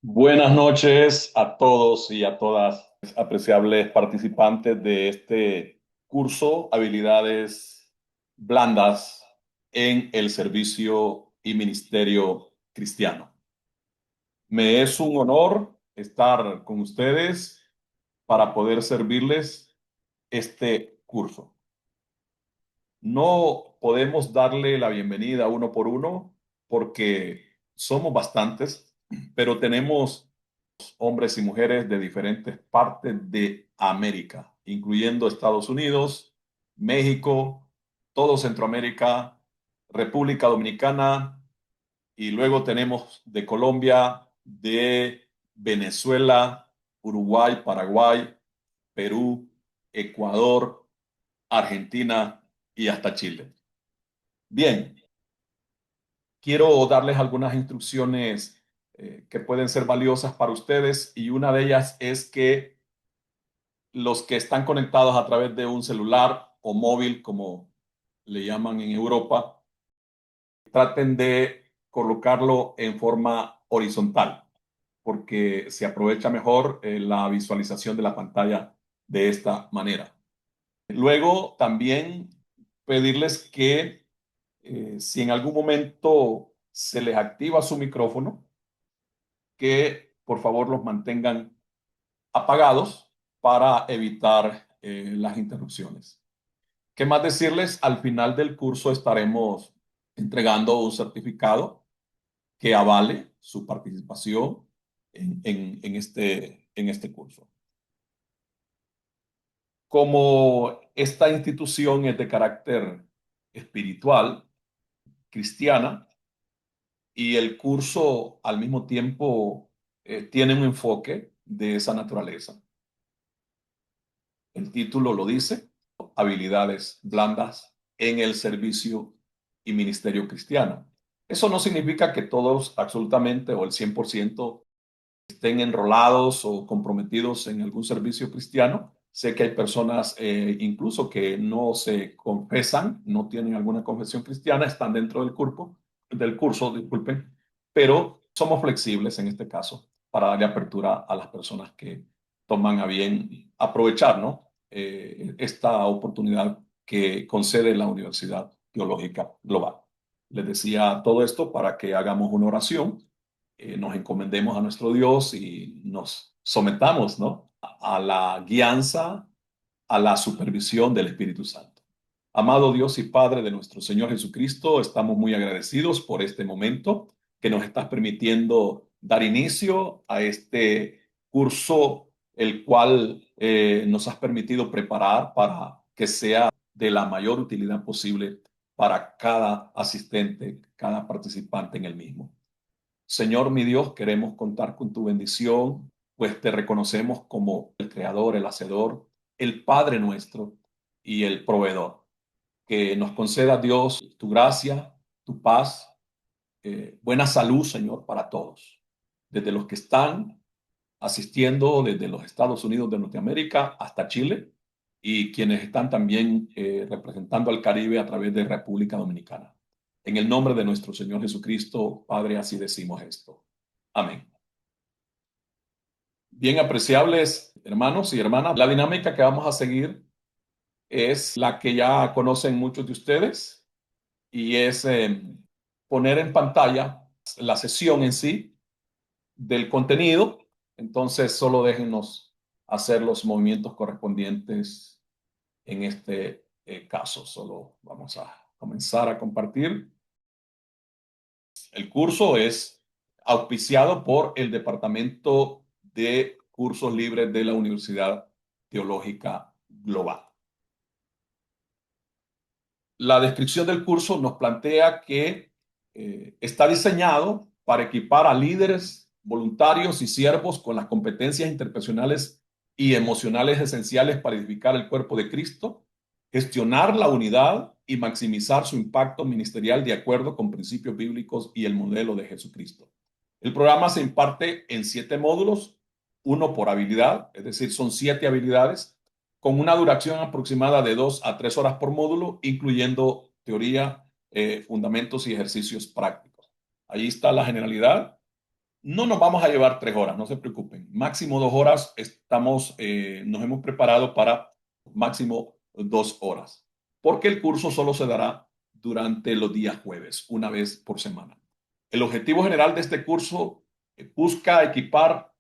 Buenas noches a todos y a todas, apreciables participantes de este curso, Habilidades Blandas en el Servicio y Ministerio Cristiano. Me es un honor estar con ustedes para poder servirles este curso. No podemos darle la bienvenida uno por uno porque somos bastantes, pero tenemos hombres y mujeres de diferentes partes de América, incluyendo Estados Unidos, México, todo Centroamérica, República Dominicana, y luego tenemos de Colombia, de Venezuela, Uruguay, Paraguay, Perú, Ecuador, Argentina y hasta Chile. Bien, quiero darles algunas instrucciones que pueden ser valiosas para ustedes, y una de ellas es que los que están conectados a través de un celular o móvil, como le llaman en Europa, traten de colocarlo en forma horizontal, porque se aprovecha mejor la visualización de la pantalla de esta manera. Luego, también pedirles que si en algún momento se les activa su micrófono, que por favor los mantengan apagados para evitar las interrupciones. ¿Qué más decirles? Al final del curso estaremos entregando un certificado que avale su participación en este curso. Como esta institución es de carácter espiritual, cristiana, y el curso al mismo tiempo tiene un enfoque de esa naturaleza. El título lo dice: Habilidades blandas en el servicio y ministerio cristiano. Eso no significa que todos absolutamente o el 100% estén enrolados o comprometidos en algún servicio cristiano. Sé que hay personas incluso que no se confesan, no tienen alguna confesión cristiana, están dentro del curso, disculpen, pero somos flexibles en este caso para darle apertura a las personas que toman a bien aprovechar, ¿no? Esta oportunidad que concede la Universidad Teológica Global. Les decía todo esto para que hagamos una oración, nos encomendemos a nuestro Dios y nos sometamos, ¿no?, a la guianza, a la supervisión del Espíritu Santo. Amado Dios y Padre de nuestro Señor Jesucristo, estamos muy agradecidos por este momento que nos estás permitiendo dar inicio a este curso, el cual nos has permitido preparar para que sea de la mayor utilidad posible para cada asistente, cada participante en el mismo. Señor mi Dios, queremos contar con tu bendición, pues te reconocemos como el creador, el hacedor, el Padre nuestro y el proveedor. Que nos conceda, Dios, tu gracia, tu paz, buena salud, Señor, para todos, desde los que están asistiendo desde los Estados Unidos de Norteamérica hasta Chile, y quienes están también representando al Caribe a través de República Dominicana. En el nombre de nuestro Señor Jesucristo, Padre, así decimos esto. Amén. Bien apreciables hermanos y hermanas, la dinámica que vamos a seguir es la que ya conocen muchos de ustedes, y es poner en pantalla la sesión en sí del contenido. Entonces solo déjenos hacer los movimientos correspondientes en este caso. Solo vamos a comenzar a compartir. El curso es auspiciado por el Departamento de Cursos Libres de la Universidad Teológica Global. La descripción del curso nos plantea que está diseñado para equipar a líderes, voluntarios y siervos con las competencias interpersonales y emocionales esenciales para edificar el cuerpo de Cristo, gestionar la unidad y maximizar su impacto ministerial de acuerdo con principios bíblicos y el modelo de Jesucristo. El programa se imparte en 7 módulos, uno por habilidad, es decir, son 7 habilidades, con una duración aproximada de 2 a 3 horas por módulo, incluyendo teoría, fundamentos y ejercicios prácticos. Ahí está la generalidad. No nos vamos a llevar 3 horas, no se preocupen. Máximo 2 horas, nos hemos preparado para máximo 2 horas, porque el curso solo se dará durante los días jueves, una vez por semana. El objetivo general de este curso busca equipar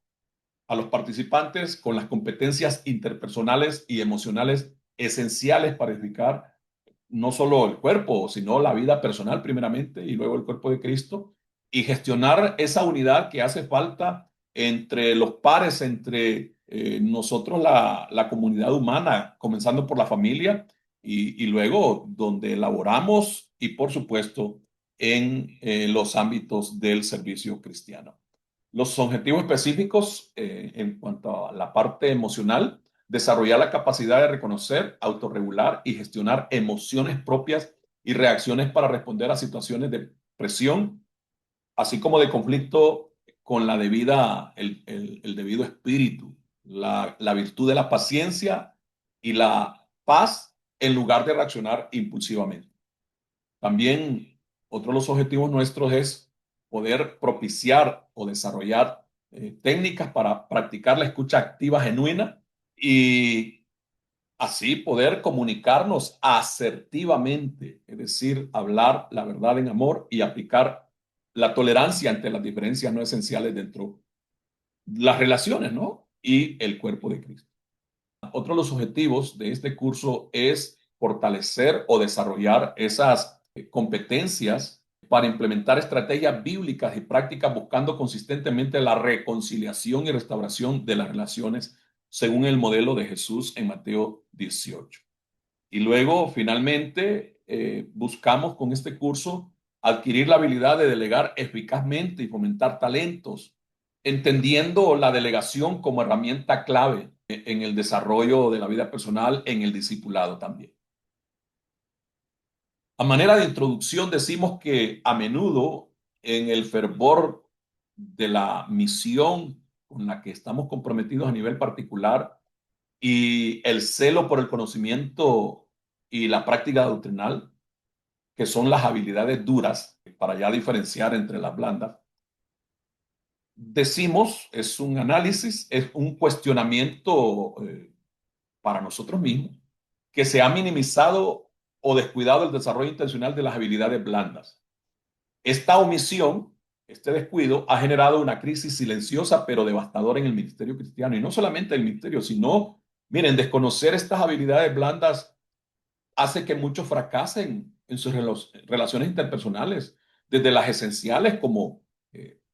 a los participantes con las competencias interpersonales y emocionales esenciales para edificar no solo el cuerpo, sino la vida personal primeramente y luego el cuerpo de Cristo, y gestionar esa unidad que hace falta entre los pares, entre nosotros, la comunidad humana, comenzando por la familia y luego donde elaboramos y por supuesto en los ámbitos del servicio cristiano. Los objetivos específicos en cuanto a la parte emocional: desarrollar la capacidad de reconocer, autorregular y gestionar emociones propias y reacciones para responder a situaciones de presión, así como de conflicto con el debido espíritu, la virtud de la paciencia y la paz en lugar de reaccionar impulsivamente. También otro de los objetivos nuestros es poder propiciar o desarrollar técnicas para practicar la escucha activa genuina y así poder comunicarnos asertivamente, es decir, hablar la verdad en amor y aplicar la tolerancia ante las diferencias no esenciales dentro de las relaciones, ¿no? Y el cuerpo de Cristo. Otro de los objetivos de este curso es fortalecer o desarrollar esas competencias para implementar estrategias bíblicas y prácticas buscando consistentemente la reconciliación y restauración de las relaciones según el modelo de Jesús en Mateo 18. Y luego, finalmente, buscamos con este curso adquirir la habilidad de delegar eficazmente y fomentar talentos, entendiendo la delegación como herramienta clave en el desarrollo de la vida personal, en el discipulado también. A manera de introducción, decimos que a menudo en el fervor de la misión con la que estamos comprometidos a nivel particular y el celo por el conocimiento y la práctica doctrinal, que son las habilidades duras, para ya diferenciar entre las blandas, decimos, es un análisis, es un cuestionamiento para nosotros mismos, que se ha minimizado o descuidado el desarrollo intencional de las habilidades blandas. Esta omisión, este descuido, ha generado una crisis silenciosa pero devastadora en el ministerio cristiano. Y no solamente el ministerio, sino, miren, desconocer estas habilidades blandas hace que muchos fracasen en sus relaciones interpersonales, desde las esenciales como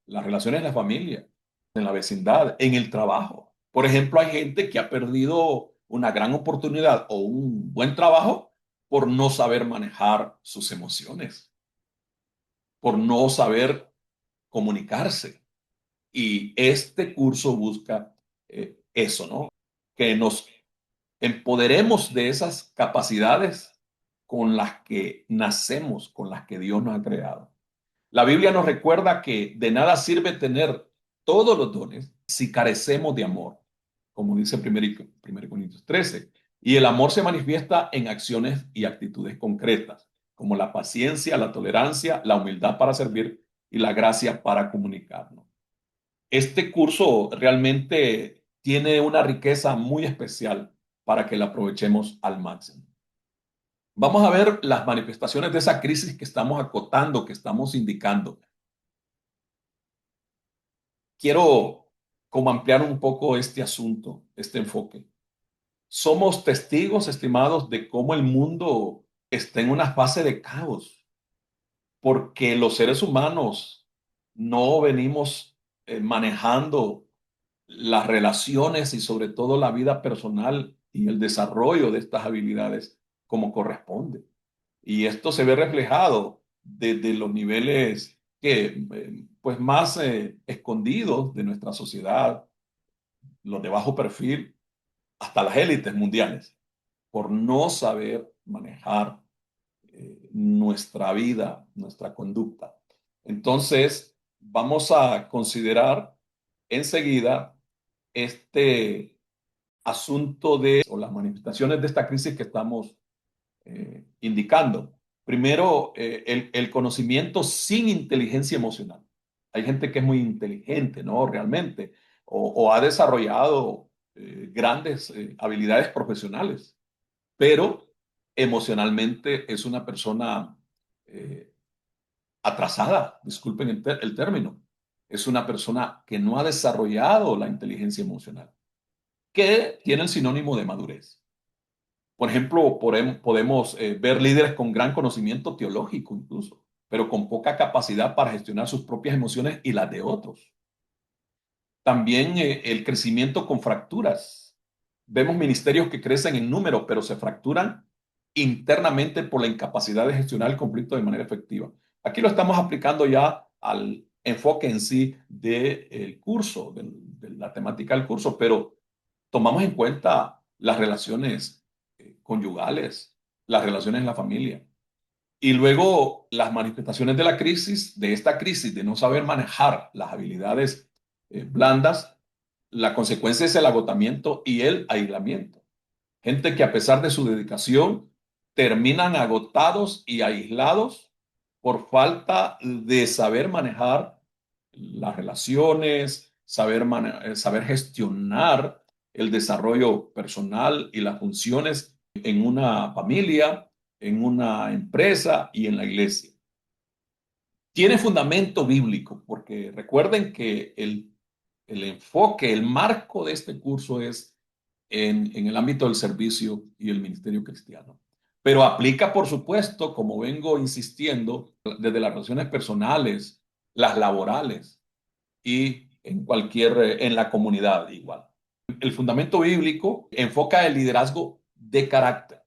las relaciones en la familia, en la vecindad, en el trabajo. Por ejemplo, hay gente que ha perdido una gran oportunidad o un buen trabajo por no saber manejar sus emociones, por no saber comunicarse. Y este curso busca eso, ¿no? Que nos empoderemos de esas capacidades con las que nacemos, con las que Dios nos ha creado. La Biblia nos recuerda que de nada sirve tener todos los dones si carecemos de amor, como dice 1 Corintios 13. Y el amor se manifiesta en acciones y actitudes concretas, como la paciencia, la tolerancia, la humildad para servir y la gracia para comunicarnos. Este curso realmente tiene una riqueza muy especial para que la aprovechemos al máximo. Vamos a ver las manifestaciones de esa crisis que estamos acotando, que estamos indicando. Quiero como ampliar un poco este asunto, este enfoque. Somos testigos, estimados, de cómo el mundo está en una fase de caos, porque los seres humanos no venimos manejando las relaciones y sobre todo la vida personal y el desarrollo de estas habilidades como corresponde. Y esto se ve reflejado desde los niveles que, pues más escondidos de nuestra sociedad, los de bajo perfil, hasta las élites mundiales, por no saber manejar nuestra vida, nuestra conducta. Entonces, vamos a considerar enseguida este asunto de o las manifestaciones de esta crisis que estamos indicando. Primero, el conocimiento sin inteligencia emocional. Hay gente que es muy inteligente, ¿no? Realmente, o ha desarrollado grandes habilidades profesionales, pero emocionalmente es una persona eh, atrasada, disculpen el término. Es una persona que no ha desarrollado la inteligencia emocional, que tiene el sinónimo de madurez. Por ejemplo, podemos ver líderes con gran conocimiento teológico incluso, pero con poca capacidad para gestionar sus propias emociones y las de otros. También el crecimiento con fracturas. Vemos ministerios que crecen en número, pero se fracturan internamente por la incapacidad de gestionar el conflicto de manera efectiva. Aquí lo estamos aplicando ya al enfoque en sí del curso, de la temática del curso, pero tomamos en cuenta las relaciones conyugales, las relaciones en la familia. Y luego las manifestaciones de la crisis, de esta crisis de no saber manejar las habilidades blandas, la consecuencia es el agotamiento y el aislamiento. Gente que a pesar de su dedicación terminan agotados y aislados por falta de saber manejar las relaciones, saber gestionar el desarrollo personal y las funciones en una familia, en una empresa y en la iglesia. Tiene fundamento bíblico, porque recuerden que el enfoque, el marco de este curso es en el ámbito del servicio y el ministerio cristiano. Pero aplica, por supuesto, como vengo insistiendo, desde las relaciones personales, las laborales y en la comunidad igual. El fundamento bíblico enfoca el liderazgo de carácter,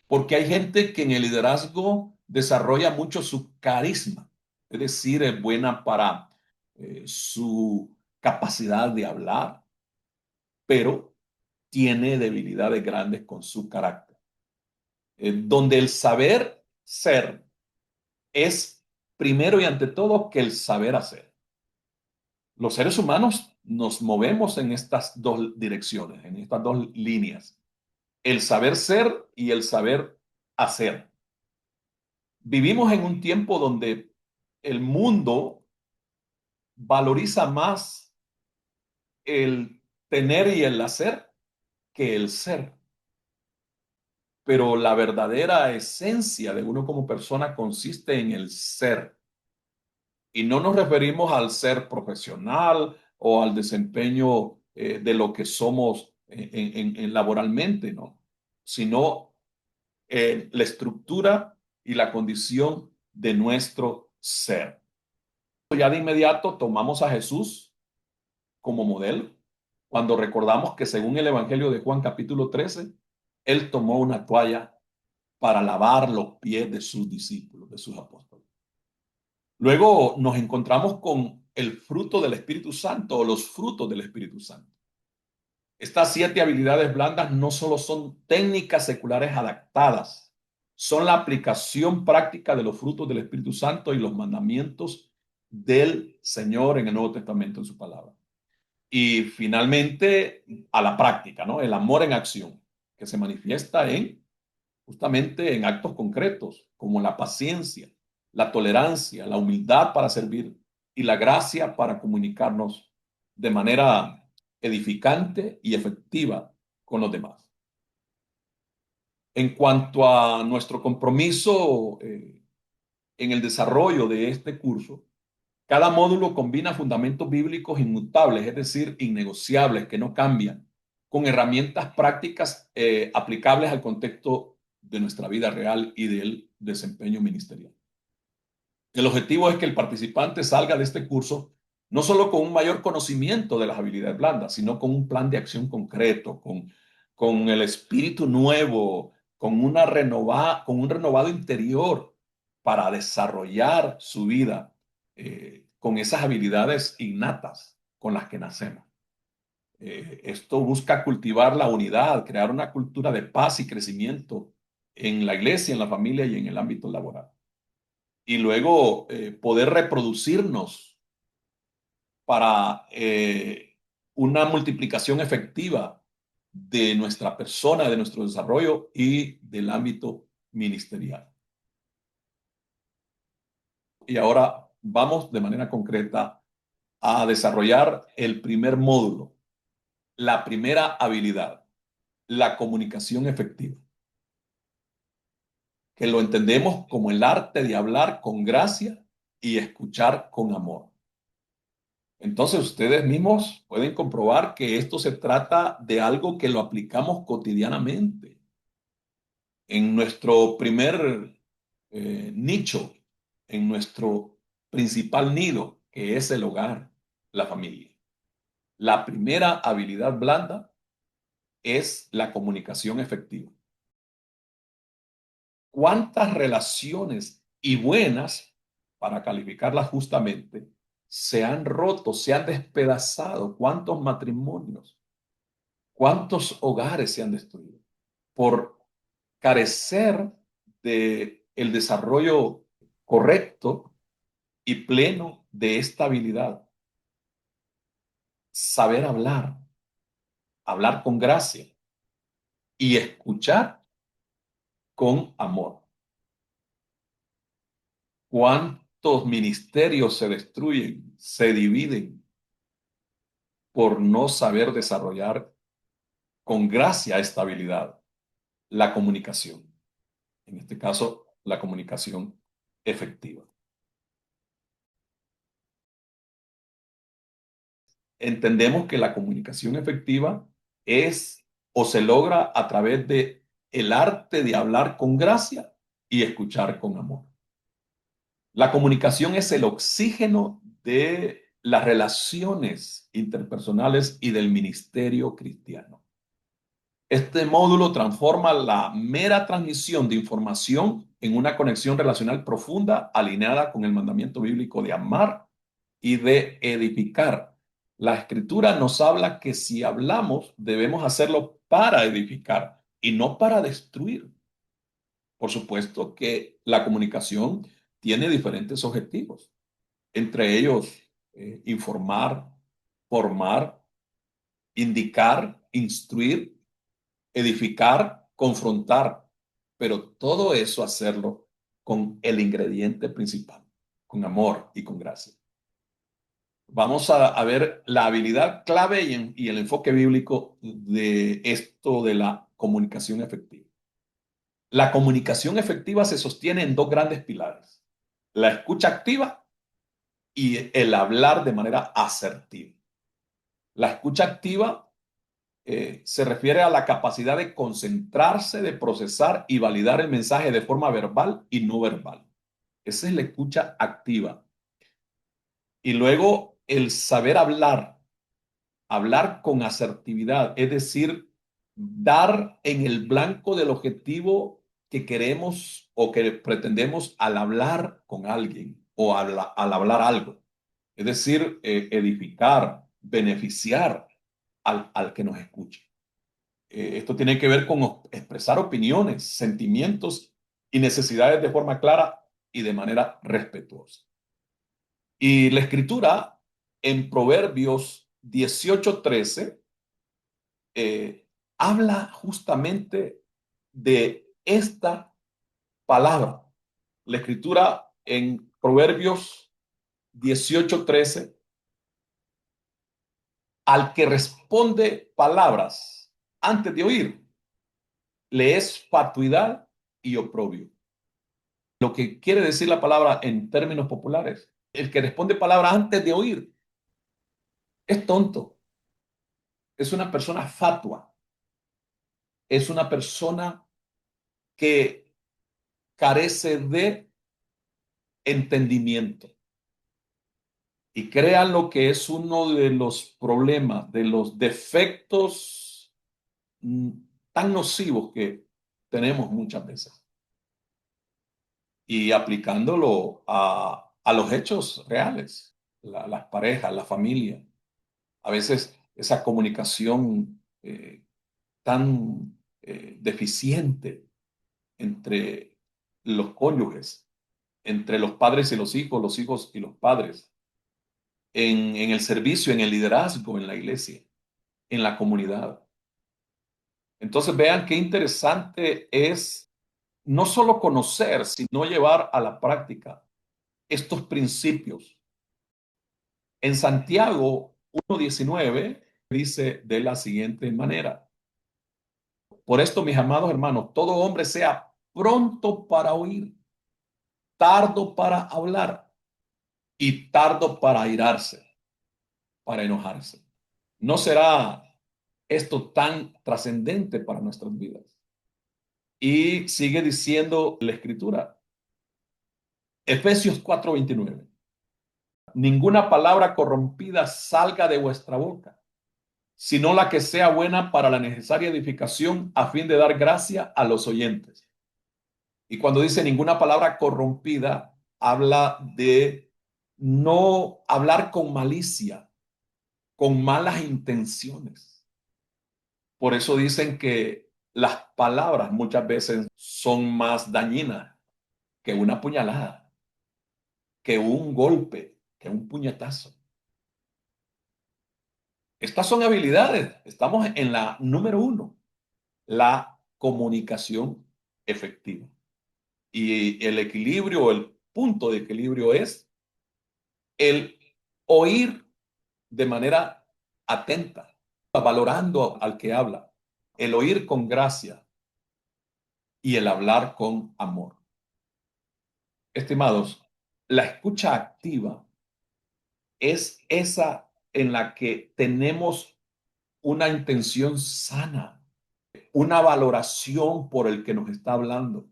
porque hay gente que en el liderazgo desarrolla mucho su carisma, es decir, es buena para su capacidad de hablar, pero tiene debilidades grandes con su carácter. Donde el saber ser es primero y ante todo que el saber hacer. Los seres humanos nos movemos en estas dos direcciones, en estas dos líneas. El saber ser y el saber hacer. Vivimos en un tiempo donde el mundo valoriza más el tener y el hacer que el ser. Pero la verdadera esencia de uno como persona consiste en el ser. Y no nos referimos al ser profesional o al desempeño de lo que somos laboralmente, ¿no? Sino la estructura y la condición de nuestro ser. Ya de inmediato tomamos a Jesús como modelo cuando recordamos que según el Evangelio de Juan capítulo 13, él tomó una toalla para lavar los pies de sus discípulos, de sus apóstoles. Luego nos encontramos con el fruto del Espíritu Santo o los frutos del Espíritu Santo. Estas 7 habilidades blandas no solo son técnicas seculares adaptadas, son la aplicación práctica de los frutos del Espíritu Santo y los mandamientos del Señor en el Nuevo Testamento en su palabra. Y finalmente, a la práctica, ¿no? El amor en acción, que se manifiesta justamente en actos concretos, como la paciencia, la tolerancia, la humildad para servir y la gracia para comunicarnos de manera edificante y efectiva con los demás. En cuanto a nuestro compromiso en el desarrollo de este curso, cada módulo combina fundamentos bíblicos inmutables, es decir, innegociables, que no cambian, con herramientas prácticas aplicables al contexto de nuestra vida real y del desempeño ministerial. El objetivo es que el participante salga de este curso no solo con un mayor conocimiento de las habilidades blandas, sino con un plan de acción concreto, con el espíritu nuevo, con un renovado interior para desarrollar su vida con esas habilidades innatas con las que nacemos. Esto busca cultivar la unidad, crear una cultura de paz y crecimiento en la iglesia, en la familia y en el ámbito laboral. Y luego poder reproducirnos para una multiplicación efectiva de nuestra persona, de nuestro desarrollo y del ámbito ministerial. Y ahora vamos de manera concreta a desarrollar el primer módulo, la primera habilidad, la comunicación efectiva, que lo entendemos como el arte de hablar con gracia y escuchar con amor. Entonces ustedes mismos pueden comprobar que esto se trata de algo que lo aplicamos cotidianamente. En nuestro primer nicho, en nuestro principal nido, que es el hogar, la familia. La primera habilidad blanda es la comunicación efectiva. ¿Cuántas relaciones y buenas, para calificarlas justamente, se han roto, se han despedazado? ¿Cuántos matrimonios? ¿Cuántos hogares se han destruido por carecer de el desarrollo correcto y pleno de esta habilidad? Saber hablar, hablar con gracia y escuchar con amor. ¿Cuántos ministerios se destruyen, se dividen por no saber desarrollar con gracia esta habilidad? La comunicación, en este caso, la comunicación efectiva. Entendemos que la comunicación efectiva es o se logra a través de el arte de hablar con gracia y escuchar con amor. La comunicación es el oxígeno de las relaciones interpersonales y del ministerio cristiano. Este módulo transforma la mera transmisión de información en una conexión relacional profunda alineada con el mandamiento bíblico de amar y de edificar. La escritura nos habla que si hablamos debemos hacerlo para edificar y no para destruir. Por supuesto que la comunicación tiene diferentes objetivos, entre ellos informar, formar, indicar, instruir, edificar, confrontar, pero todo eso hacerlo con el ingrediente principal, con amor y con gracia. Vamos a ver la habilidad clave y el enfoque bíblico de esto de la comunicación efectiva. La comunicación efectiva se sostiene en dos grandes pilares: la escucha activa y el hablar de manera asertiva. La escucha activa se refiere a la capacidad de concentrarse, de procesar y validar el mensaje de forma verbal y no verbal. Esa es la escucha activa. Y luego el saber hablar, hablar con asertividad, es decir, dar en el blanco del objetivo que queremos o que pretendemos al hablar con alguien o al hablar algo. Es decir, edificar, beneficiar al que nos escuche. Esto tiene que ver con expresar opiniones, sentimientos y necesidades de forma clara y de manera respetuosa. Y la escritura en Proverbios 18:13 eh, habla justamente de esta palabra. La escritura en Proverbios 18:13, al que responde palabras antes de oír, le es fatuidad y oprobio. Lo que quiere decir la palabra en términos populares: el que responde palabras antes de oír es tonto, es una persona fatua, es una persona que carece de entendimiento. Y crean lo que es uno de los problemas, de los defectos mm, tan nocivos que tenemos muchas veces. Y aplicándolo a los hechos reales, las parejas, la familia. A veces esa comunicación tan deficiente entre los cónyuges, entre los padres y los hijos y los padres, en el servicio, en el liderazgo, en la iglesia, en la comunidad. Entonces vean qué interesante es no solo conocer, sino llevar a la práctica estos principios. En Santiago 1:19 dice de la siguiente manera: por esto, mis amados hermanos, todo hombre sea pronto para oír, tardo para hablar y tardo para airarse, para enojarse. ¿No será esto tan trascendente para nuestras vidas? Y sigue diciendo la Escritura, Efesios 4:29. Ninguna palabra corrompida salga de vuestra boca, sino la que sea buena para la necesaria edificación a fin de dar gracia a los oyentes. Y cuando dice ninguna palabra corrompida, habla de no hablar con malicia, con malas intenciones. Por eso dicen que las palabras muchas veces son más dañinas que una puñalada, que un golpe, que un puñetazo. Estas son habilidades. Estamos en la número 1, la comunicación efectiva. Y el equilibrio, el punto de equilibrio es el oír de manera atenta, valorando al que habla, el oír con gracia y el hablar con amor. Estimados, la escucha activa es esa en la que tenemos una intención sana, una valoración por el que nos está hablando.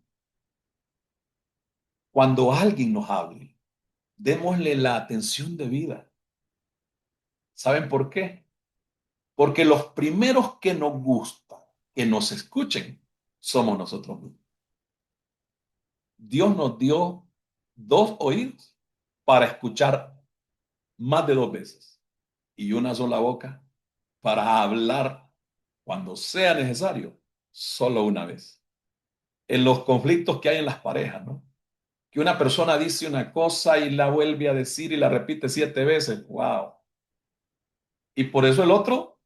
Cuando alguien nos hable, démosle la atención debida. ¿Saben por qué? Porque los primeros que nos gusta que nos escuchen somos nosotros mismos. Dios nos dio 2 oídos para escuchar más de 2 veces y una sola boca para hablar cuando sea necesario, solo una vez. En los conflictos que hay en las parejas, ¿no? Que una persona dice una cosa y la vuelve a decir y la repite 7 veces. ¡Wow! Y por eso el otro,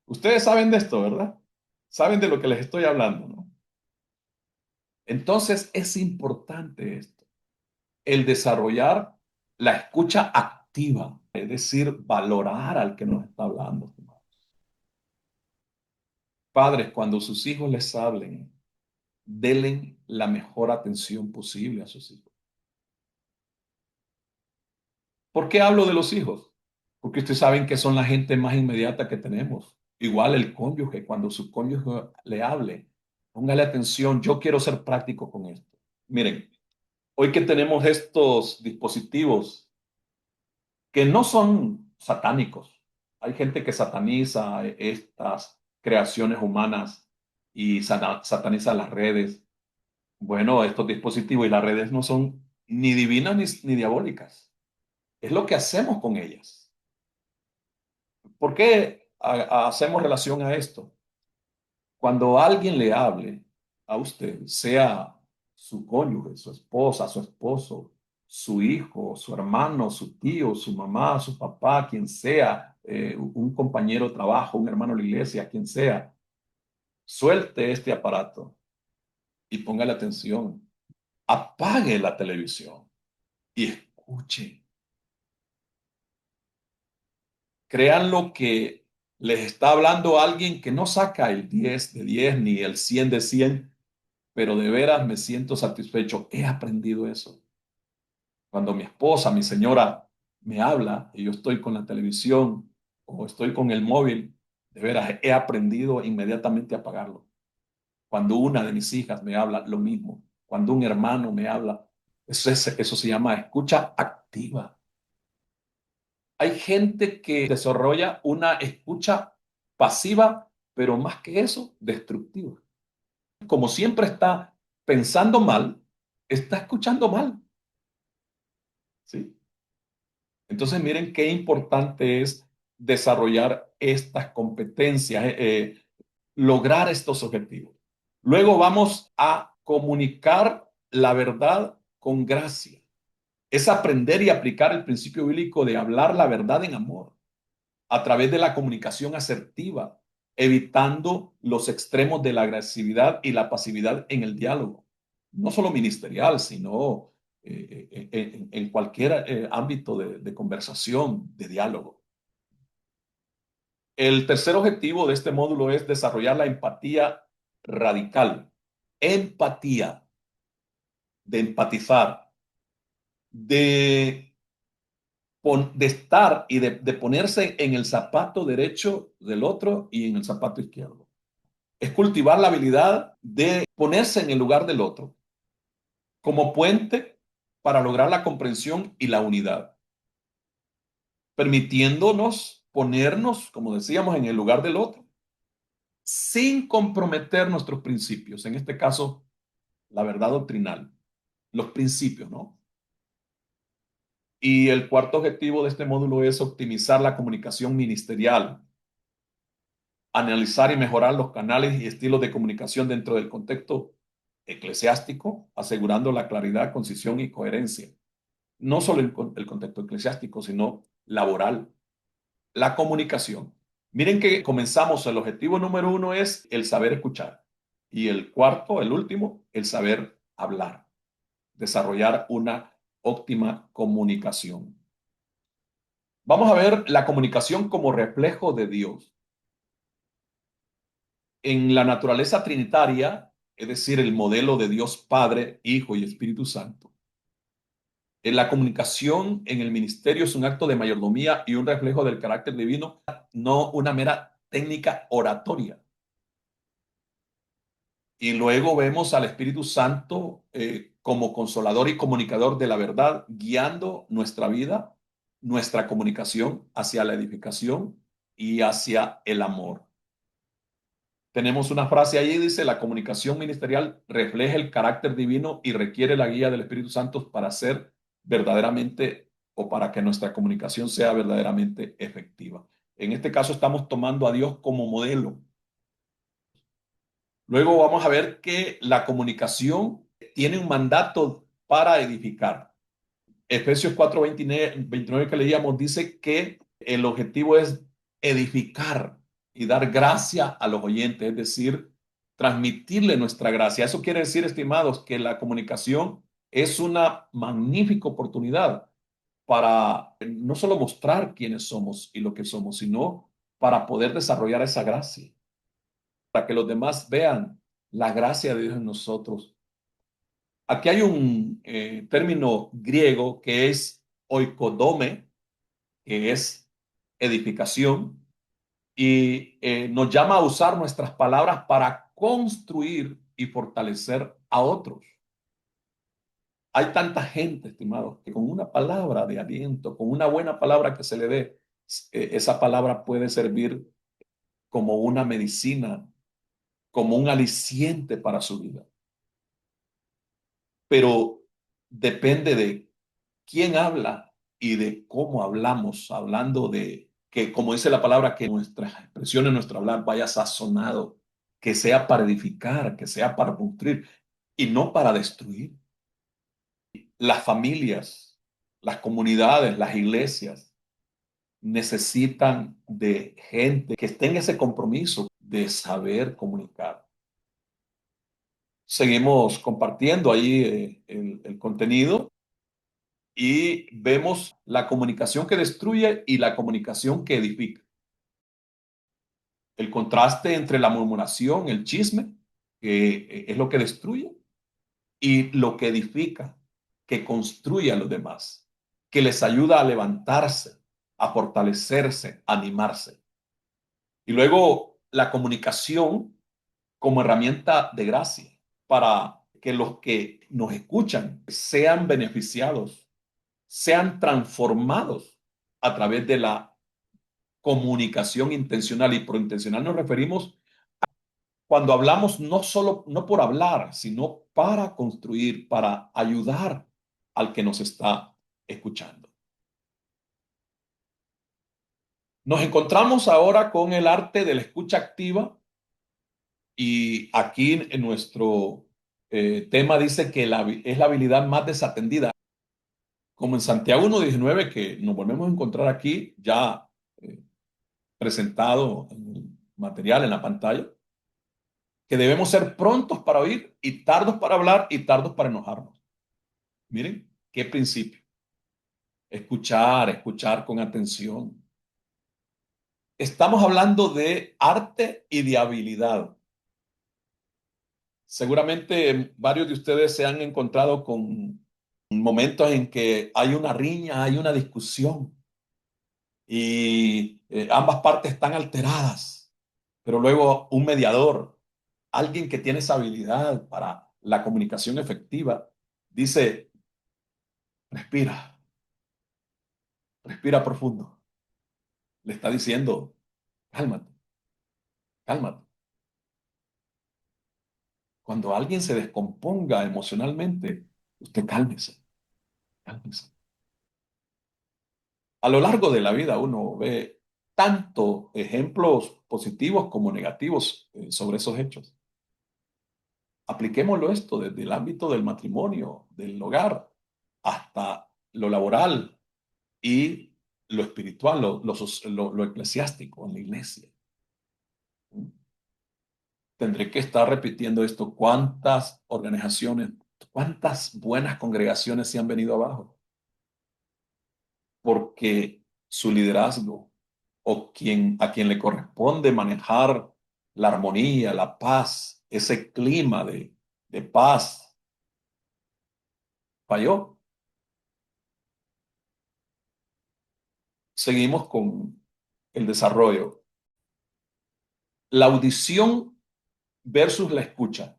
ustedes saben de esto, ¿verdad? Saben de lo que les estoy hablando, ¿no? Entonces es importante esto, el desarrollar la escucha activa, es decir, valorar al que nos está hablando. Padres, cuando sus hijos les hablen, denle la mejor atención posible a sus hijos. ¿Por qué hablo de los hijos? Porque ustedes saben que son la gente más inmediata que tenemos. Igual el cónyuge, cuando su cónyuge le hable, póngale atención. Yo quiero ser práctico con esto. Miren, hoy que tenemos estos dispositivos que no son satánicos, hay gente que sataniza estas creaciones humanas y sataniza las redes. Bueno, estos dispositivos y las redes no son ni divinas ni diabólicas. Es lo que hacemos con ellas. ¿Por qué hacemos relación a esto? Cuando alguien le hable a usted, sea su cónyuge, su esposa, su esposo, su hijo, su hermano, su tío, su mamá, su papá, quien sea, un compañero de trabajo, un hermano de la iglesia, quien sea, suelte este aparato y póngale atención. Apague la televisión y escuche. Créanlo que les está hablando alguien que no saca el 10 de 10 ni el 100 de 100, pero de veras me siento satisfecho. He aprendido eso. Cuando mi esposa, mi señora, me habla y yo estoy con la televisión o estoy con el móvil, de veras he aprendido inmediatamente a apagarlo. Cuando una de mis hijas me habla, lo mismo. Cuando un hermano me habla, eso se llama escucha activa. Hay gente que desarrolla una escucha pasiva, pero más que eso, destructiva. Como siempre está pensando mal, está escuchando mal. ¿Sí? Entonces, miren qué importante es desarrollar estas competencias, lograr estos objetivos. Luego vamos a comunicar la verdad con gracia. Es aprender y aplicar el principio bíblico de hablar la verdad en amor a través de la comunicación asertiva, evitando los extremos de la agresividad y la pasividad en el diálogo, no solo ministerial, sino en cualquier ámbito de conversación, de diálogo. El tercer objetivo de este módulo es desarrollar la empatía radical. Empatía, de empatizar, de, de estar y de ponerse en el zapato derecho del otro y en el zapato izquierdo. Es cultivar la habilidad de ponerse en el lugar del otro como puente para lograr la comprensión y la unidad, permitiéndonos ponernos, como decíamos, en el lugar del otro, sin comprometer nuestros principios, en este caso, la verdad doctrinal, los principios, ¿no? Y el cuarto objetivo de este módulo es optimizar la comunicación ministerial, analizar y mejorar los canales y estilos de comunicación dentro del contexto eclesiástico, asegurando la claridad, concisión y coherencia. No solo el contexto eclesiástico, sino laboral, la comunicación. Miren que comenzamos, el objetivo número uno es el saber escuchar. Y el cuarto, el último, el saber hablar, desarrollar una óptima comunicación. Vamos a ver la comunicación como reflejo de Dios. En la naturaleza trinitaria, es decir, el modelo de Dios Padre, Hijo y Espíritu Santo, en la comunicación en el ministerio es un acto de mayordomía y un reflejo del carácter divino, no una mera técnica oratoria. Y luego vemos al Espíritu Santo como consolador y comunicador de la verdad, guiando nuestra vida, nuestra comunicación hacia la edificación y hacia el amor. Tenemos una frase ahí, dice, la comunicación ministerial refleja el carácter divino y requiere la guía del Espíritu Santo para ser verdaderamente o para que nuestra comunicación sea verdaderamente efectiva. En este caso estamos tomando a Dios como modelo. Luego vamos a ver que la comunicación tiene un mandato para edificar. Efesios 4:29 que leíamos dice que el objetivo es edificar y dar gracia a los oyentes, es decir, transmitirle nuestra gracia. Eso quiere decir, estimados, que la comunicación es una magnífica oportunidad para no solo mostrar quiénes somos y lo que somos, sino para poder desarrollar esa gracia, para que los demás vean la gracia de Dios en nosotros. Aquí hay un término griego que es oikodome, que es edificación, y nos llama a usar nuestras palabras para construir y fortalecer a otros. Hay tanta gente, estimados, que con una palabra de aliento, con una buena palabra que se le dé, esa palabra puede servir como una medicina, como un aliciente para su vida. Pero depende de quién habla y de cómo hablamos, hablando de que, como dice la palabra, que nuestras expresiones, nuestro hablar vaya sazonado, que sea para edificar, que sea para construir y no para destruir. Las familias, las comunidades, las iglesias necesitan de gente que tenga ese compromiso de saber comunicar. Seguimos compartiendo ahí el contenido y vemos la comunicación que destruye y la comunicación que edifica. El contraste entre la murmuración, el chisme, que es lo que destruye, y lo que edifica, que construye a los demás, que les ayuda a levantarse, a fortalecerse, a animarse. Y luego la comunicación como herramienta de gracia para que los que nos escuchan sean beneficiados, sean transformados a través de la comunicación intencional. Y por intencional nos referimos a cuando hablamos no solo, no por hablar, sino para construir, para ayudar al que nos está escuchando. Nos encontramos ahora con el arte de la escucha activa y aquí en nuestro tema dice que es la habilidad más desatendida. Como en Santiago 1:19 que nos volvemos a encontrar aquí ya eh, presentado en el material en la pantalla, que debemos ser prontos para oír y tardos para hablar y tardos para enojarnos. Miren, ¿Qué principio? Escuchar, escuchar con atención. Estamos hablando de arte y de habilidad. Seguramente varios de ustedes se han encontrado con momentos en que hay una riña, hay una discusión y ambas partes están alteradas, pero luego un mediador, alguien que tiene esa habilidad para la comunicación efectiva, dice, respira, respira profundo. Le está diciendo, cálmate, cálmate. Cuando alguien se descomponga emocionalmente, usted cálmese, cálmese. A lo largo de la vida uno ve tanto ejemplos positivos como negativos sobre esos hechos. Apliquémoslo esto desde el ámbito del matrimonio, del hogar, hasta lo laboral y lo espiritual, lo eclesiástico en la iglesia. Tendré que estar repitiendo esto. ¿Cuántas organizaciones, cuántas buenas congregaciones se han venido abajo? Porque su liderazgo o a quien le corresponde manejar la armonía, la paz, ese clima de paz, falló. Seguimos con el desarrollo. La audición versus la escucha.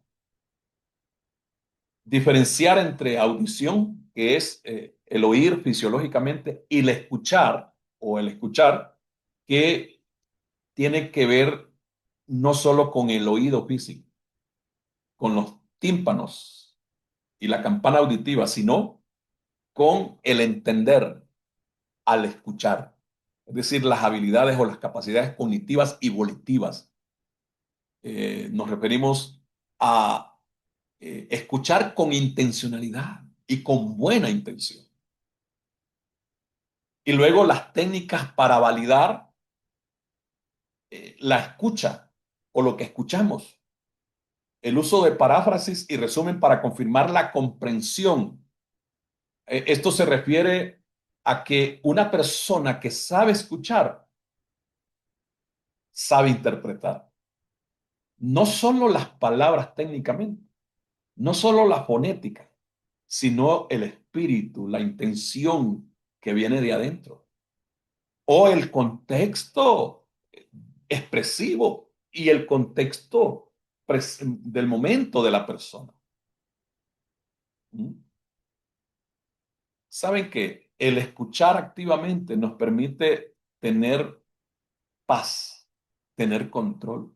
Diferenciar entre audición, que es el oír fisiológicamente, y el escuchar, o el escuchar, que tiene que ver no solo con el oído físico, con los tímpanos y la campana auditiva, sino con el entender al escuchar. Es decir, las habilidades o las capacidades cognitivas y volitivas. Nos referimos a escuchar con intencionalidad y con buena intención. Y luego las técnicas para validar la escucha o lo que escuchamos. El uso de paráfrasis y resumen para confirmar la comprensión. Esto se refiere a que una persona que sabe escuchar, sabe interpretar. No solo las palabras técnicamente, no solo la fonética, sino el espíritu, la intención que viene de adentro, o el contexto expresivo y el contexto del momento de la persona. ¿Mm? Saben que el escuchar activamente nos permite tener paz, tener control.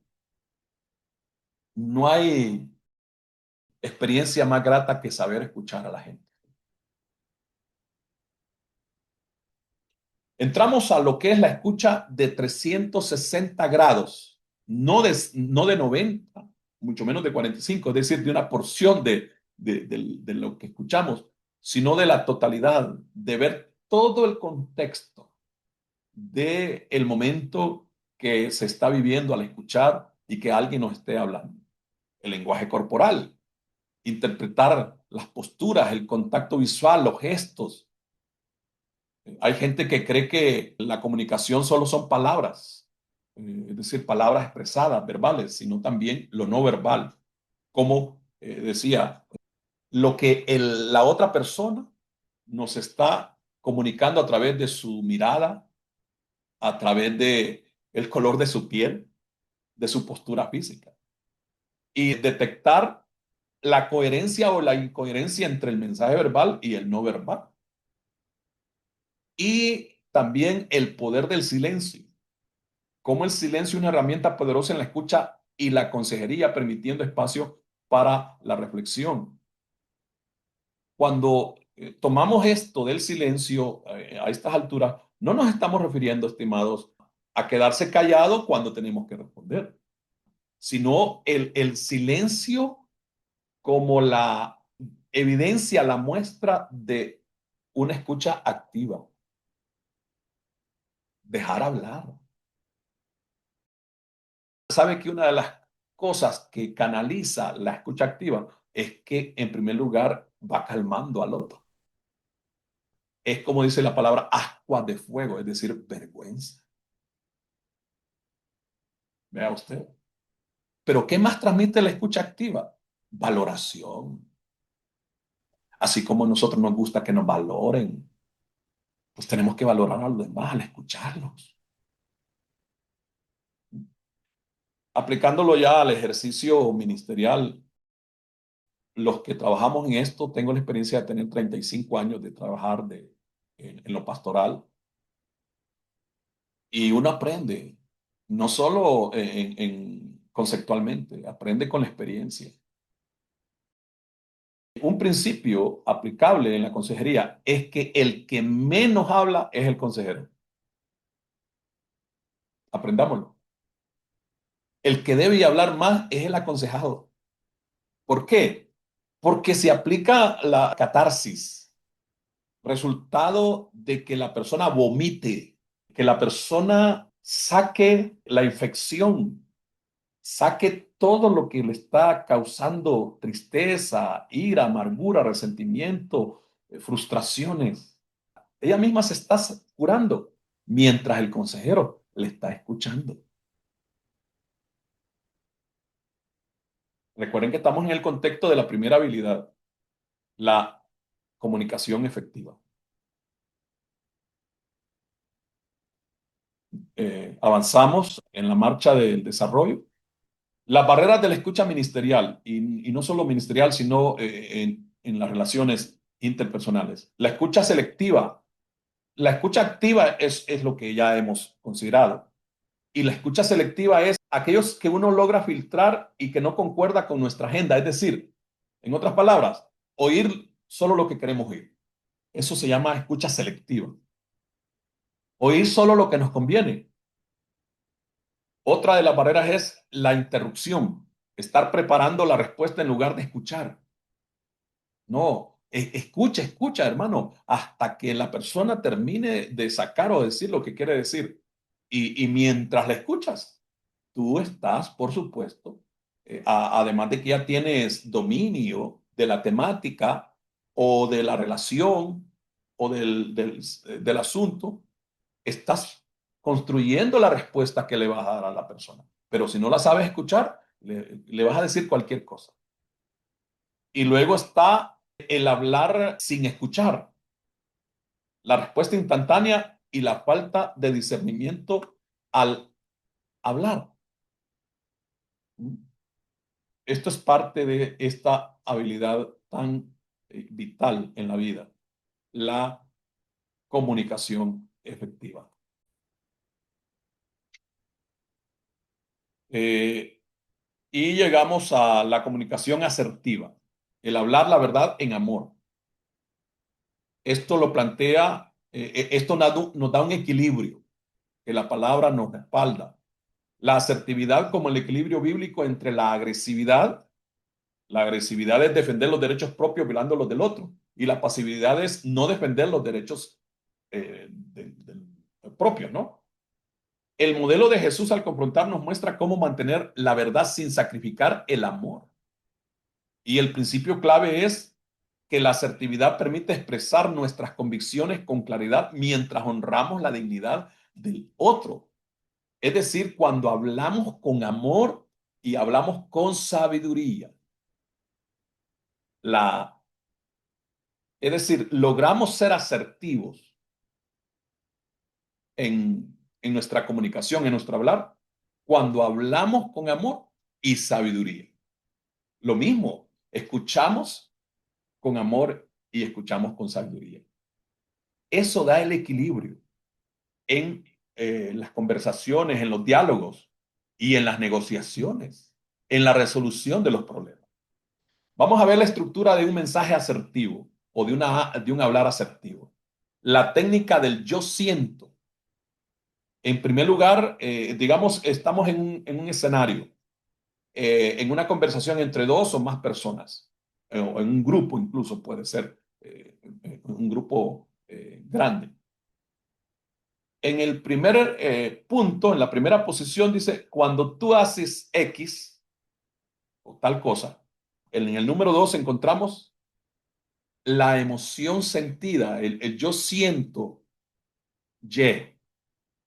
No hay experiencia más grata que saber escuchar a la gente. Entramos a lo que es la escucha de 360 grados, no de 90, mucho menos de 45, es decir, de una porción de lo que escuchamos, sino de la totalidad, de ver todo el contexto del momento que se está viviendo al escuchar y que alguien nos esté hablando. El lenguaje corporal, interpretar las posturas, el contacto visual, los gestos. Hay gente que cree que la comunicación solo son palabras, es decir, palabras expresadas, verbales, sino también lo no verbal. Como decía, lo que la otra persona nos está comunicando a través de su mirada, a través de el color de su piel, de su postura física. Y detectar la coherencia o la incoherencia entre el mensaje verbal y el no verbal. Y también el poder del silencio. Cómo el silencio es una herramienta poderosa en la escucha y la consejería, permitiendo espacio para la reflexión. Cuando tomamos esto del silencio a estas alturas, no nos estamos refiriendo, estimados, a quedarse callado cuando tenemos que responder, sino el silencio como la evidencia, la muestra de una escucha activa. Dejar hablar. Sabe que una de las cosas que canaliza la escucha activa es que, en primer lugar, va calmando al otro. es como dice la palabra, ascuas de fuego, es decir, vergüenza. Vea usted. Pero ¿qué más transmite la escucha activa? Valoración. Así como a nosotros nos gusta que nos valoren, pues tenemos que valorar a los demás al escucharlos. Aplicándolo ya al ejercicio ministerial, los que trabajamos en esto, tengo la experiencia de tener 35 años de trabajar en lo pastoral y uno aprende, no solo conceptualmente, aprende con la experiencia. Un principio aplicable en la consejería es que el que menos habla es el consejero. Aprendámoslo. El que debe hablar más es el aconsejado. ¿Por qué? Porque se aplica la catarsis, resultado de que la persona vomite, que la persona saque la infección, saque todo lo que le está causando tristeza, ira, amargura, resentimiento, frustraciones. Ella misma se está curando mientras el consejero le está escuchando. Recuerden que estamos en el contexto de la primera habilidad, la comunicación efectiva. Avanzamos en la marcha del desarrollo. Las barreras de la escucha ministerial, y no solo ministerial, sino en las relaciones interpersonales. La escucha selectiva, la escucha activa es lo que ya hemos considerado. Y la escucha selectiva es aquellos que uno logra filtrar y que no concuerda con nuestra agenda. Es decir, en otras palabras, oír solo lo que queremos oír. Eso se llama escucha selectiva. Oír solo lo que nos conviene. Otra de las barreras es la interrupción, estar preparando la respuesta en lugar de escuchar. No, escucha, escucha, hermano, hasta que la persona termine de sacar o decir lo que quiere decir. Y mientras la escuchas, tú estás, por supuesto, además de que ya tienes dominio de la temática o de la relación o del asunto, estás construyendo la respuesta que le vas a dar a la persona. Pero si no la sabes escuchar, le vas a decir cualquier cosa. Y luego está el hablar sin escuchar, la respuesta instantánea y la falta de discernimiento al hablar. Esto es parte de esta habilidad tan vital en la vida, la comunicación efectiva. Eh, y llegamos a la comunicación asertiva, el hablar la verdad en amor. Esto lo plantea, esto nos da un equilibrio, que la palabra nos respalda. La asertividad como el equilibrio bíblico entre la agresividad es defender los derechos propios violando los del otro, y la pasividad es no defender los derechos propios, ¿no? El modelo de Jesús al confrontarnos muestra cómo mantener la verdad sin sacrificar el amor. Y el principio clave es que la asertividad permite expresar nuestras convicciones con claridad mientras honramos la dignidad del otro. Es decir, cuando hablamos con amor y hablamos con sabiduría. La, es decir, logramos ser asertivos en nuestra comunicación, en nuestro hablar, cuando hablamos con amor y sabiduría. Lo mismo, escuchamos con amor y escuchamos con sabiduría. Eso da el equilibrio en las conversaciones, en los diálogos y en las negociaciones, en la resolución de los problemas. Vamos a ver la estructura de un mensaje asertivo o de un hablar asertivo. La técnica del yo siento. En primer lugar, digamos, estamos en un escenario, en una conversación entre dos o más personas, o en un grupo incluso puede ser, un grupo grande. En el primer punto, en la primera posición, dice, cuando tú haces X o tal cosa, en el número 2 encontramos la emoción sentida, el yo siento Y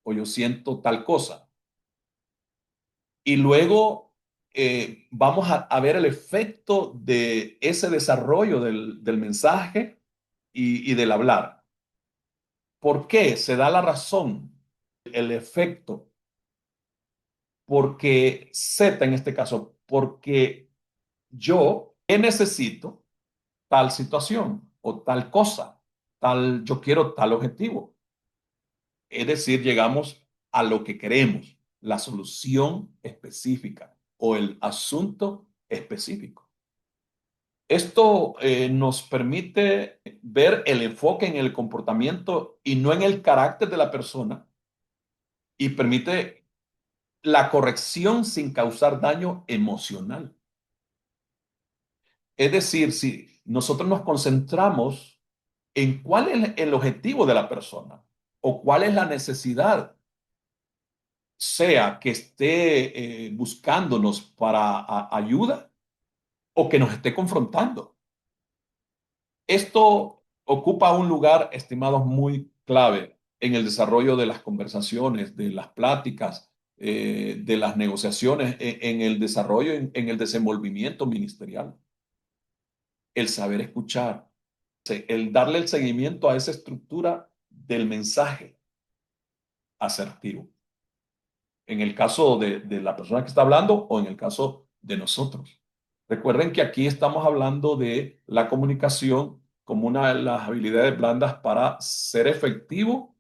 o yo siento tal cosa. Y luego vamos a ver el efecto de ese desarrollo del mensaje y del hablar. ¿Por qué? Se da la razón, el efecto. Porque Z en este caso, porque yo necesito tal situación o tal cosa, yo quiero tal objetivo. Es decir, llegamos a lo que queremos, la solución específica o el asunto específico. Esto nos permite ver el enfoque en el comportamiento y no en el carácter de la persona y permite la corrección sin causar daño emocional. Es decir, si nosotros nos concentramos en cuál es el objetivo de la persona o cuál es la necesidad, sea que esté buscándonos para ayuda o que nos esté confrontando. Esto ocupa un lugar, estimados, muy clave en el desarrollo de las conversaciones, de las pláticas, de las negociaciones, en el desarrollo, en el desenvolvimiento ministerial. El saber escuchar, el darle el seguimiento a esa estructura del mensaje asertivo. En el caso de la persona que está hablando o en el caso de nosotros. Recuerden que aquí estamos hablando de la comunicación como una de las habilidades blandas para ser efectivo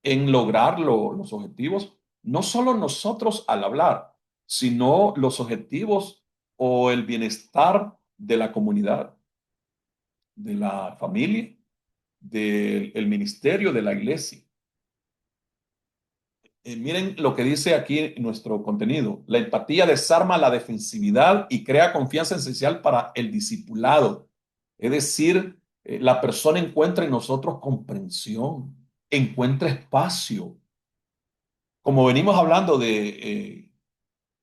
en lograr los objetivos, no solo nosotros al hablar, sino los objetivos o el bienestar de la comunidad, de la familia, del ministerio, de la iglesia. Miren lo que dice aquí nuestro contenido. La empatía desarma la defensividad y crea confianza esencial para el discipulado. Es decir, la persona encuentra en nosotros comprensión, encuentra espacio. Como venimos hablando de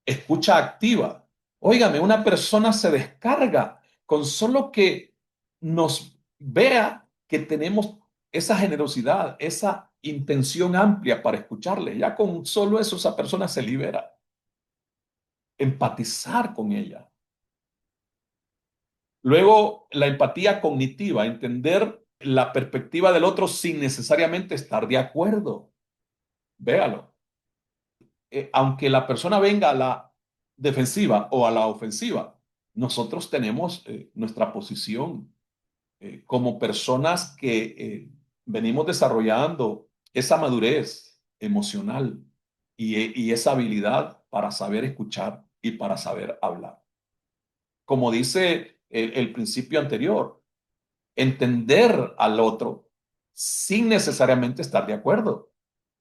escucha activa. Óigame, una persona se descarga con solo que nos vea que tenemos esa generosidad, esa intención amplia para escucharle. Ya con solo eso esa persona se libera. Empatizar con ella. Luego, la empatía cognitiva, entender la perspectiva del otro sin necesariamente estar de acuerdo. Véalo. Aunque la persona venga a la defensiva o a la ofensiva, nosotros tenemos nuestra posición como personas que venimos desarrollando esa madurez emocional y esa habilidad para saber escuchar y para saber hablar. Como dice el principio anterior, entender al otro sin necesariamente estar de acuerdo,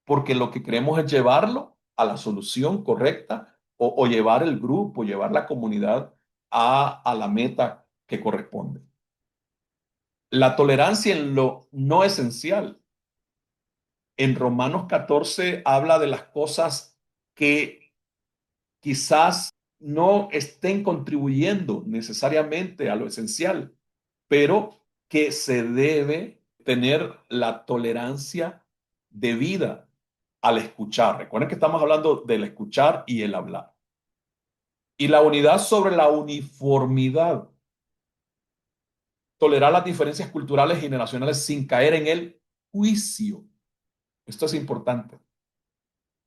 porque lo que queremos es llevarlo a la solución correcta o llevar el grupo, llevar la comunidad a la meta que corresponde. La tolerancia en lo no esencial. En Romanos 14 habla de las cosas que quizás no estén contribuyendo necesariamente a lo esencial, pero que se debe tener la tolerancia debida al escuchar. Recuerden que estamos hablando del escuchar y el hablar. Y la unidad sobre la uniformidad. Tolerar las diferencias culturales y generacionales sin caer en el juicio. Esto es importante.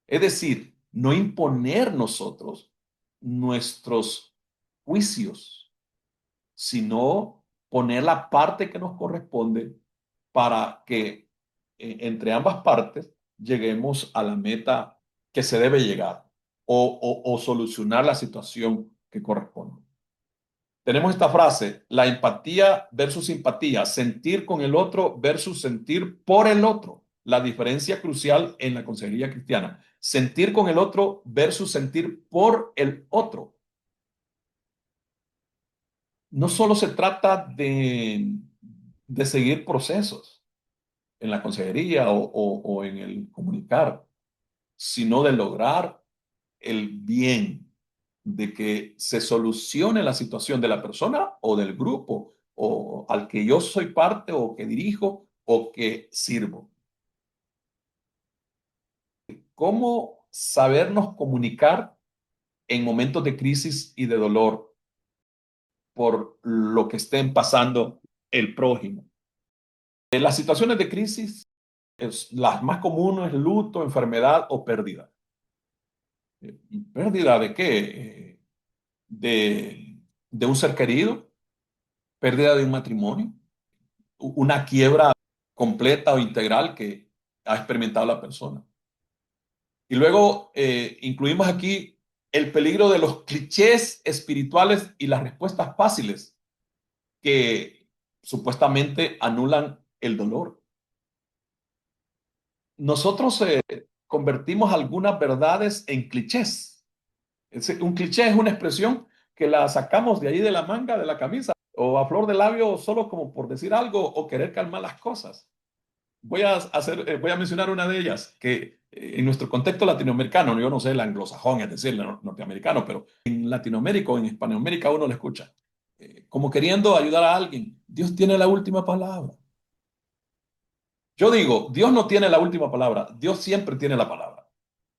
Es decir, no imponer nosotros nuestros juicios, sino poner la parte que nos corresponde para que entre ambas partes lleguemos a la meta que se debe llegar o solucionar la situación que corresponde. Tenemos esta frase, la empatía versus simpatía, sentir con el otro versus sentir por el otro. La diferencia crucial en la consejería cristiana. Sentir con el otro versus sentir por el otro. No solo se trata de seguir procesos en la consejería o en el comunicar, sino de lograr el bien, de que se solucione la situación de la persona o del grupo o al que yo soy parte o que dirijo o que sirvo. ¿Cómo sabernos comunicar en momentos de crisis y de dolor por lo que estén pasando el prójimo? En las situaciones de crisis, las más comunes, luto, enfermedad o pérdida. ¿Pérdida de qué? De un ser querido, pérdida de un matrimonio, una quiebra completa o integral que ha experimentado la persona. Y luego incluimos aquí el peligro de los clichés espirituales y las respuestas fáciles que supuestamente anulan el dolor. Nosotros convertimos algunas verdades en clichés. Un cliché es una expresión que la sacamos de ahí de la manga de la camisa o a flor de labio solo como por decir algo o querer calmar las cosas. Voy a mencionar una de ellas que en nuestro contexto latinoamericano, yo no sé el anglosajón, es decir, el norteamericano, pero en Latinoamérica o en Hispanoamérica uno lo escucha como queriendo ayudar a alguien. Dios tiene la última palabra. Yo digo, Dios no tiene la última palabra, Dios siempre tiene la palabra.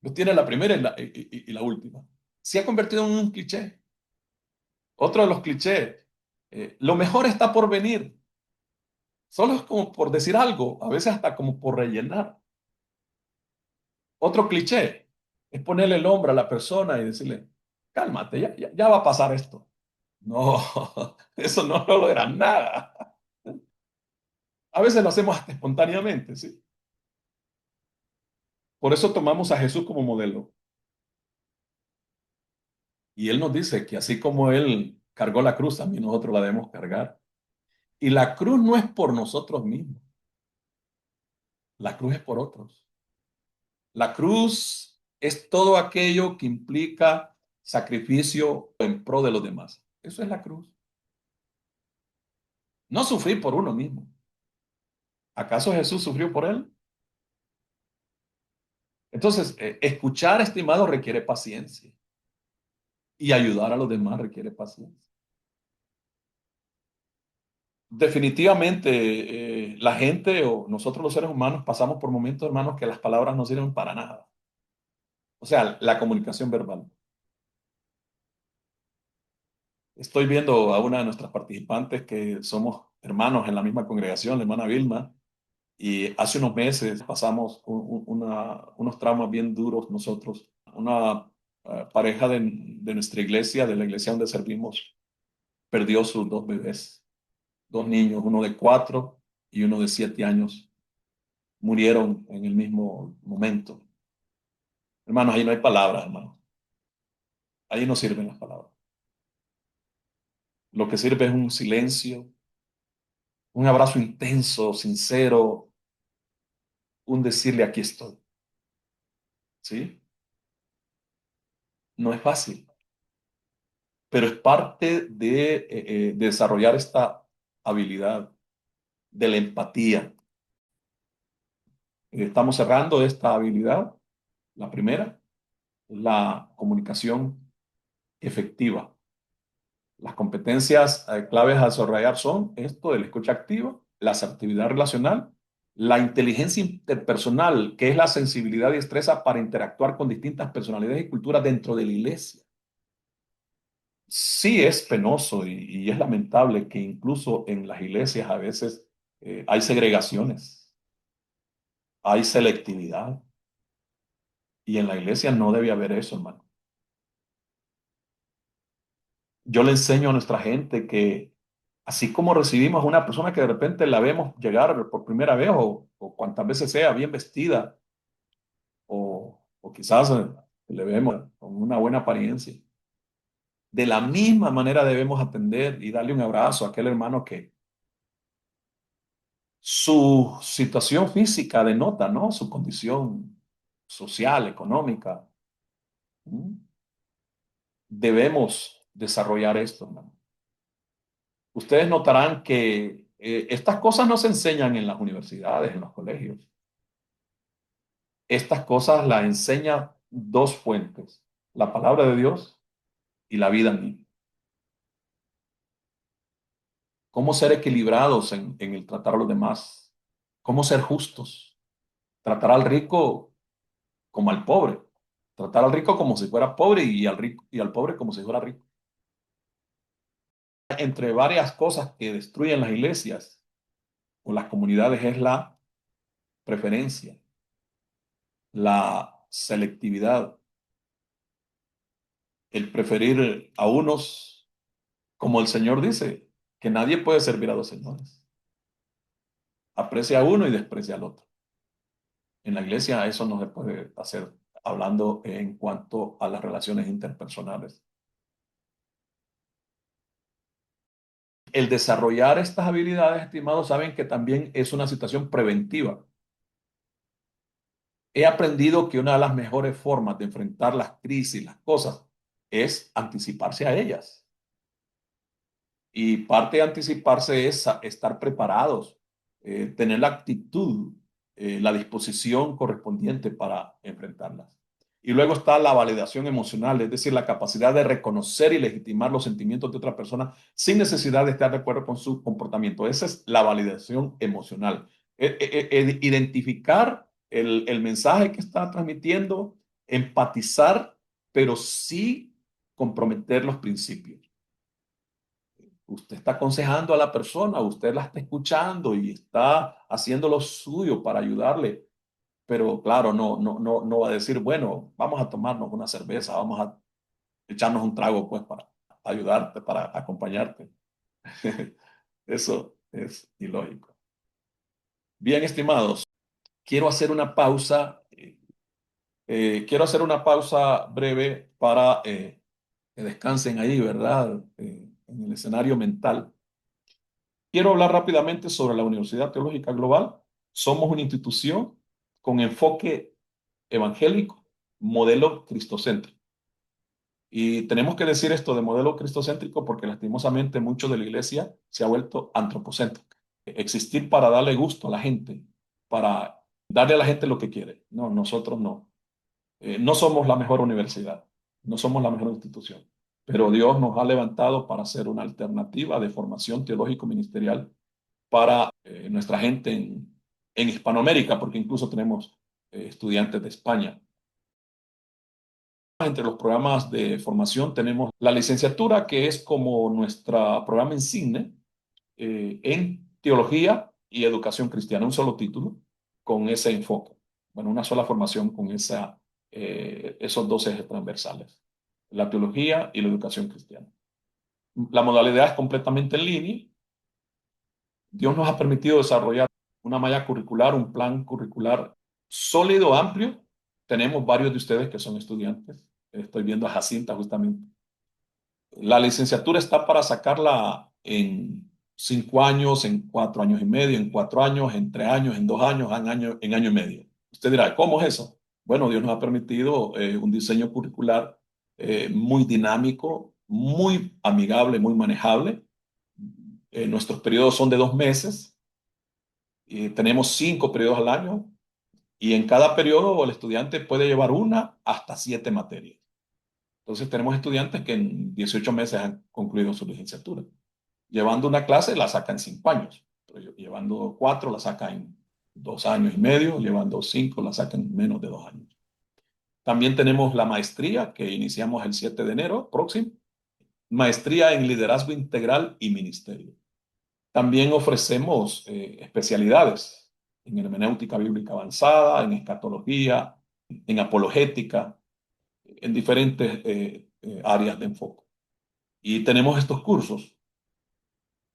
Dios tiene la primera y la última. Se ha convertido en un cliché. Otro de los clichés, lo mejor está por venir. Solo es como por decir algo, a veces hasta como por rellenar. Otro cliché es ponerle el hombro a la persona y decirle, cálmate, ya va a pasar esto. No, eso no logra nada. A veces lo hacemos hasta espontáneamente, ¿sí? Por eso tomamos a Jesús como modelo. Y Él nos dice que así como Él cargó la cruz, también nosotros la debemos cargar. Y la cruz no es por nosotros mismos, la cruz es por otros. La cruz es todo aquello que implica sacrificio en pro de los demás. Eso es la cruz. No sufrir por uno mismo. ¿Acaso Jesús sufrió por él? Entonces, escuchar, estimado, requiere paciencia y ayudar a los demás requiere paciencia. Definitivamente, la gente o nosotros los seres humanos pasamos por momentos, hermanos, que las palabras no sirven para nada. O sea, la comunicación verbal. Estoy viendo a una de nuestras participantes que somos hermanos en la misma congregación, la hermana Vilma, y hace unos meses pasamos unos traumas bien duros nosotros. Una pareja de nuestra iglesia, de la iglesia donde servimos, perdió sus dos bebés, dos niños, uno de 4 y uno de 7 años. Murieron en el mismo momento. Hermanos, ahí no hay palabras, hermanos. Ahí no sirven las palabras. Lo que sirve es un silencio, un abrazo intenso, sincero, un decirle aquí estoy. ¿Sí? No es fácil, pero es parte de desarrollar esta habilidad de la empatía. Estamos cerrando esta habilidad. La primera, la comunicación efectiva. Las competencias claves a desarrollar son esto de la escucha activa, la asertividad relacional, la inteligencia interpersonal, que es la sensibilidad y destreza para interactuar con distintas personalidades y culturas dentro de la iglesia. Sí es penoso y es lamentable que incluso en las iglesias a veces hay segregaciones, hay selectividad, y en la iglesia no debe haber eso, hermano. Yo le enseño a nuestra gente que así como recibimos a una persona que de repente la vemos llegar por primera vez o cuantas veces sea bien vestida o quizás le vemos con una buena apariencia, de la misma manera debemos atender y darle un abrazo a aquel hermano que su situación física denota, ¿no? Su condición social, económica. ¿Mm? Debemos desarrollar esto, hermano. Ustedes notarán que estas cosas no se enseñan en las universidades, en los colegios. Estas cosas las enseña dos fuentes, la palabra de Dios y la vida misma. cómo ser equilibrados en el tratar a los demás, cómo ser justos, tratar al rico como al pobre, tratar al rico como si fuera pobre y al rico y al pobre como si fuera rico. Entre varias cosas que destruyen las iglesias o las comunidades es la preferencia, la selectividad, el preferir a unos, como el Señor dice, que nadie puede servir a dos señores. Aprecia a uno y desprecia al otro. En la iglesia eso no se puede hacer hablando en cuanto a las relaciones interpersonales. El desarrollar estas habilidades, estimados, saben que también es una situación preventiva. He aprendido que una de las mejores formas de enfrentar las crisis, las cosas, es anticiparse a ellas. Y parte de anticiparse es estar preparados, tener la actitud, la disposición correspondiente para enfrentarlas. Y luego está la validación emocional, es decir, la capacidad de reconocer y legitimar los sentimientos de otra persona sin necesidad de estar de acuerdo con su comportamiento. Esa es la validación emocional. Identificar el mensaje que está transmitiendo, empatizar, pero sí comprometer los principios. Usted está aconsejando a la persona, usted la está escuchando y está haciendo lo suyo para ayudarle, pero claro, no va a decir, bueno, vamos a tomarnos una cerveza, vamos a echarnos un trago, pues, para ayudarte, para acompañarte. Eso es ilógico. Bien, estimados, quiero hacer una pausa, quiero hacer una pausa breve para que descansen ahí, ¿verdad? En el escenario mental. Quiero hablar rápidamente sobre la Universidad Teológica Global. Somos una institución con enfoque evangélico, modelo cristocéntrico. Y tenemos que decir esto de modelo cristocéntrico porque lastimosamente mucho de la iglesia se ha vuelto antropocéntrica. Existir para darle gusto a la gente, para darle a la gente lo que quiere. No, nosotros no. No somos la mejor universidad, no somos la mejor institución, pero Dios nos ha levantado para ser una alternativa de formación teológico-ministerial para nuestra gente en Hispanoamérica, porque incluso tenemos estudiantes de España. Entre los programas de formación tenemos la licenciatura, que es como nuestro programa insigne en teología y educación cristiana, un solo título con ese enfoque. Bueno, una sola formación con esos dos ejes transversales, la teología y la educación cristiana. La modalidad es completamente en línea. Dios nos ha permitido desarrollar una malla curricular, un plan curricular sólido, amplio. Tenemos varios de ustedes que son estudiantes. Estoy viendo a Jacinta justamente. La licenciatura está para sacarla en 5 años, en 4 años y medio, en 4 años, en 3 años, en 2 años, en año y medio. Usted dirá, ¿cómo es eso? Bueno, Dios nos ha permitido un diseño curricular muy dinámico, muy amigable, muy manejable. Nuestros periodos son de 2 meses. Tenemos 5 periodos al año y en cada periodo el estudiante puede llevar una hasta 7 materias. Entonces tenemos estudiantes que en 18 meses han concluido su licenciatura. Llevando una clase la saca en 5 años, pero llevando 4 la saca en 2 años y medio, llevando 5 la saca en menos de 2 años. También tenemos la maestría que iniciamos el 7 de enero próximo, maestría en liderazgo integral y ministerio. También ofrecemos especialidades en hermenéutica bíblica avanzada, en escatología, en apologética, en diferentes áreas de enfoque. Y tenemos estos cursos.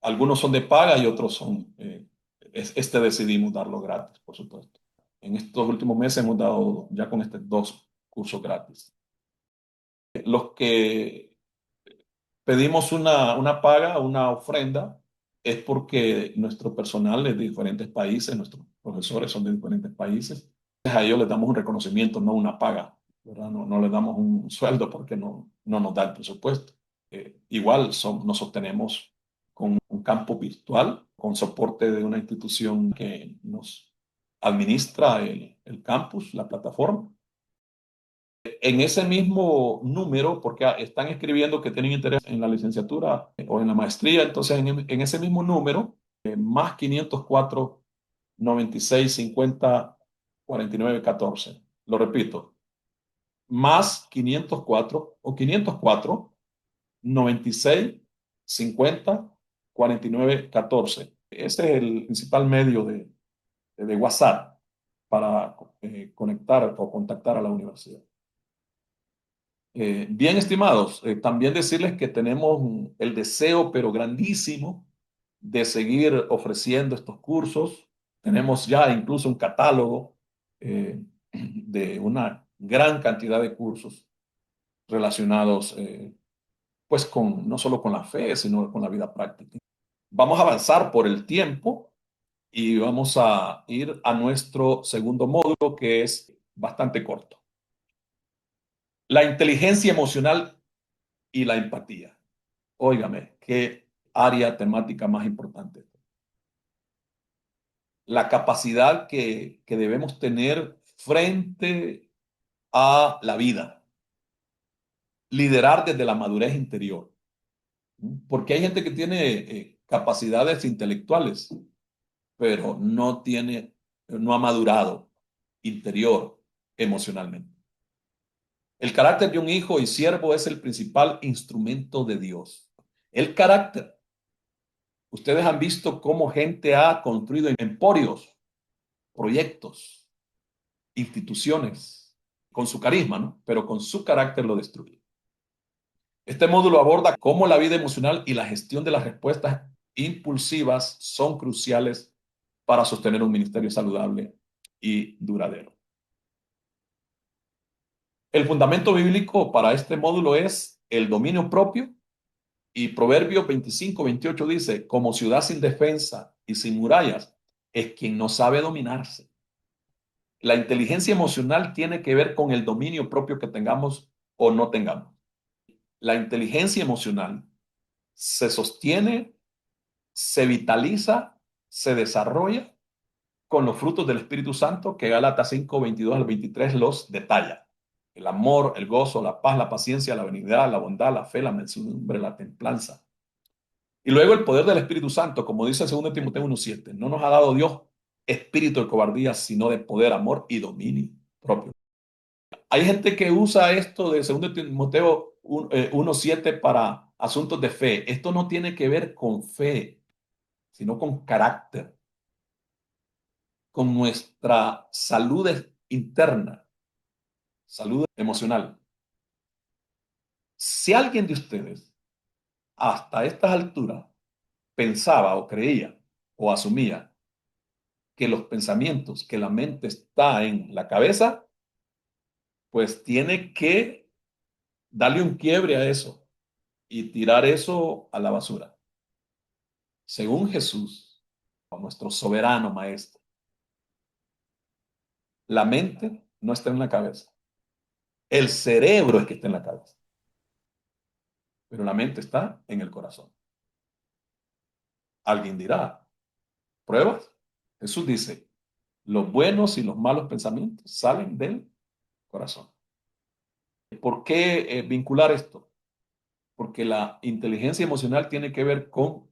Algunos son de paga y otros son, decidimos darlo gratis, por supuesto. En estos últimos meses hemos dado ya con 2 cursos gratis. Los que pedimos una paga, una ofrenda, es porque nuestro personal es de diferentes países, nuestros profesores son de diferentes países. A ellos les damos un reconocimiento, no una paga, ¿verdad? No les damos un sueldo porque no nos da el presupuesto. Igual nos sostenemos con un campo virtual, con soporte de una institución que nos administra el campus, la plataforma. En ese mismo número, porque están escribiendo que tienen interés en la licenciatura o en la maestría, entonces en ese mismo número, más 504, 96, 50, 49, 14. Lo repito, más 504 o 504, 96, 50, 49, 14. Ese es el principal medio de WhatsApp para conectar o contactar a la universidad. Bien, estimados, también decirles que tenemos el deseo, pero grandísimo, de seguir ofreciendo estos cursos. Tenemos ya incluso un catálogo de una gran cantidad de cursos relacionados, pues, con no solo con la fe, sino con la vida práctica. Vamos a avanzar por el tiempo y vamos a ir a nuestro segundo módulo, que es bastante corto. La inteligencia emocional y la empatía. Óigame, qué área temática más importante. La capacidad que debemos tener frente a la vida. Liderar desde la madurez interior. Porque hay gente que tiene capacidades intelectuales, pero no ha madurado interior emocionalmente. El carácter de un hijo y siervo es el principal instrumento de Dios. El carácter. Ustedes han visto cómo gente ha construido emporios, proyectos, instituciones, con su carisma, ¿no? Pero con su carácter lo destruye. Este módulo aborda cómo la vida emocional y la gestión de las respuestas impulsivas son cruciales para sostener un ministerio saludable y duradero. El fundamento bíblico para este módulo es el dominio propio, y Proverbios 25-28 dice, como ciudad sin defensa y sin murallas es quien no sabe dominarse. La inteligencia emocional tiene que ver con el dominio propio que tengamos o no tengamos. La inteligencia emocional se sostiene, se vitaliza, se desarrolla con los frutos del Espíritu Santo que Gálatas 5:22-23 los detalla. El amor, el gozo, la paz, la paciencia, la benignidad, la bondad, la fe, la mansedumbre, la templanza. Y luego el poder del Espíritu Santo, como dice 2 Timoteo 1:7, no nos ha dado Dios espíritu de cobardía, sino de poder, amor y dominio propio. Hay gente que usa esto de 2 Timoteo 1:7 para asuntos de fe. Esto no tiene que ver con fe, sino con carácter, con nuestra salud interna, salud emocional. Si alguien de ustedes hasta estas alturas pensaba o creía o asumía que los pensamientos, que la mente está en la cabeza, pues tiene que darle un quiebre a eso y tirar eso a la basura. Según Jesús, nuestro soberano maestro, la mente no está en la cabeza. El cerebro es que está en la cabeza, pero la mente está en el corazón. Alguien dirá, ¿pruebas? Jesús dice, los buenos y los malos pensamientos salen del corazón. ¿Por qué vincular esto? Porque la inteligencia emocional tiene que ver con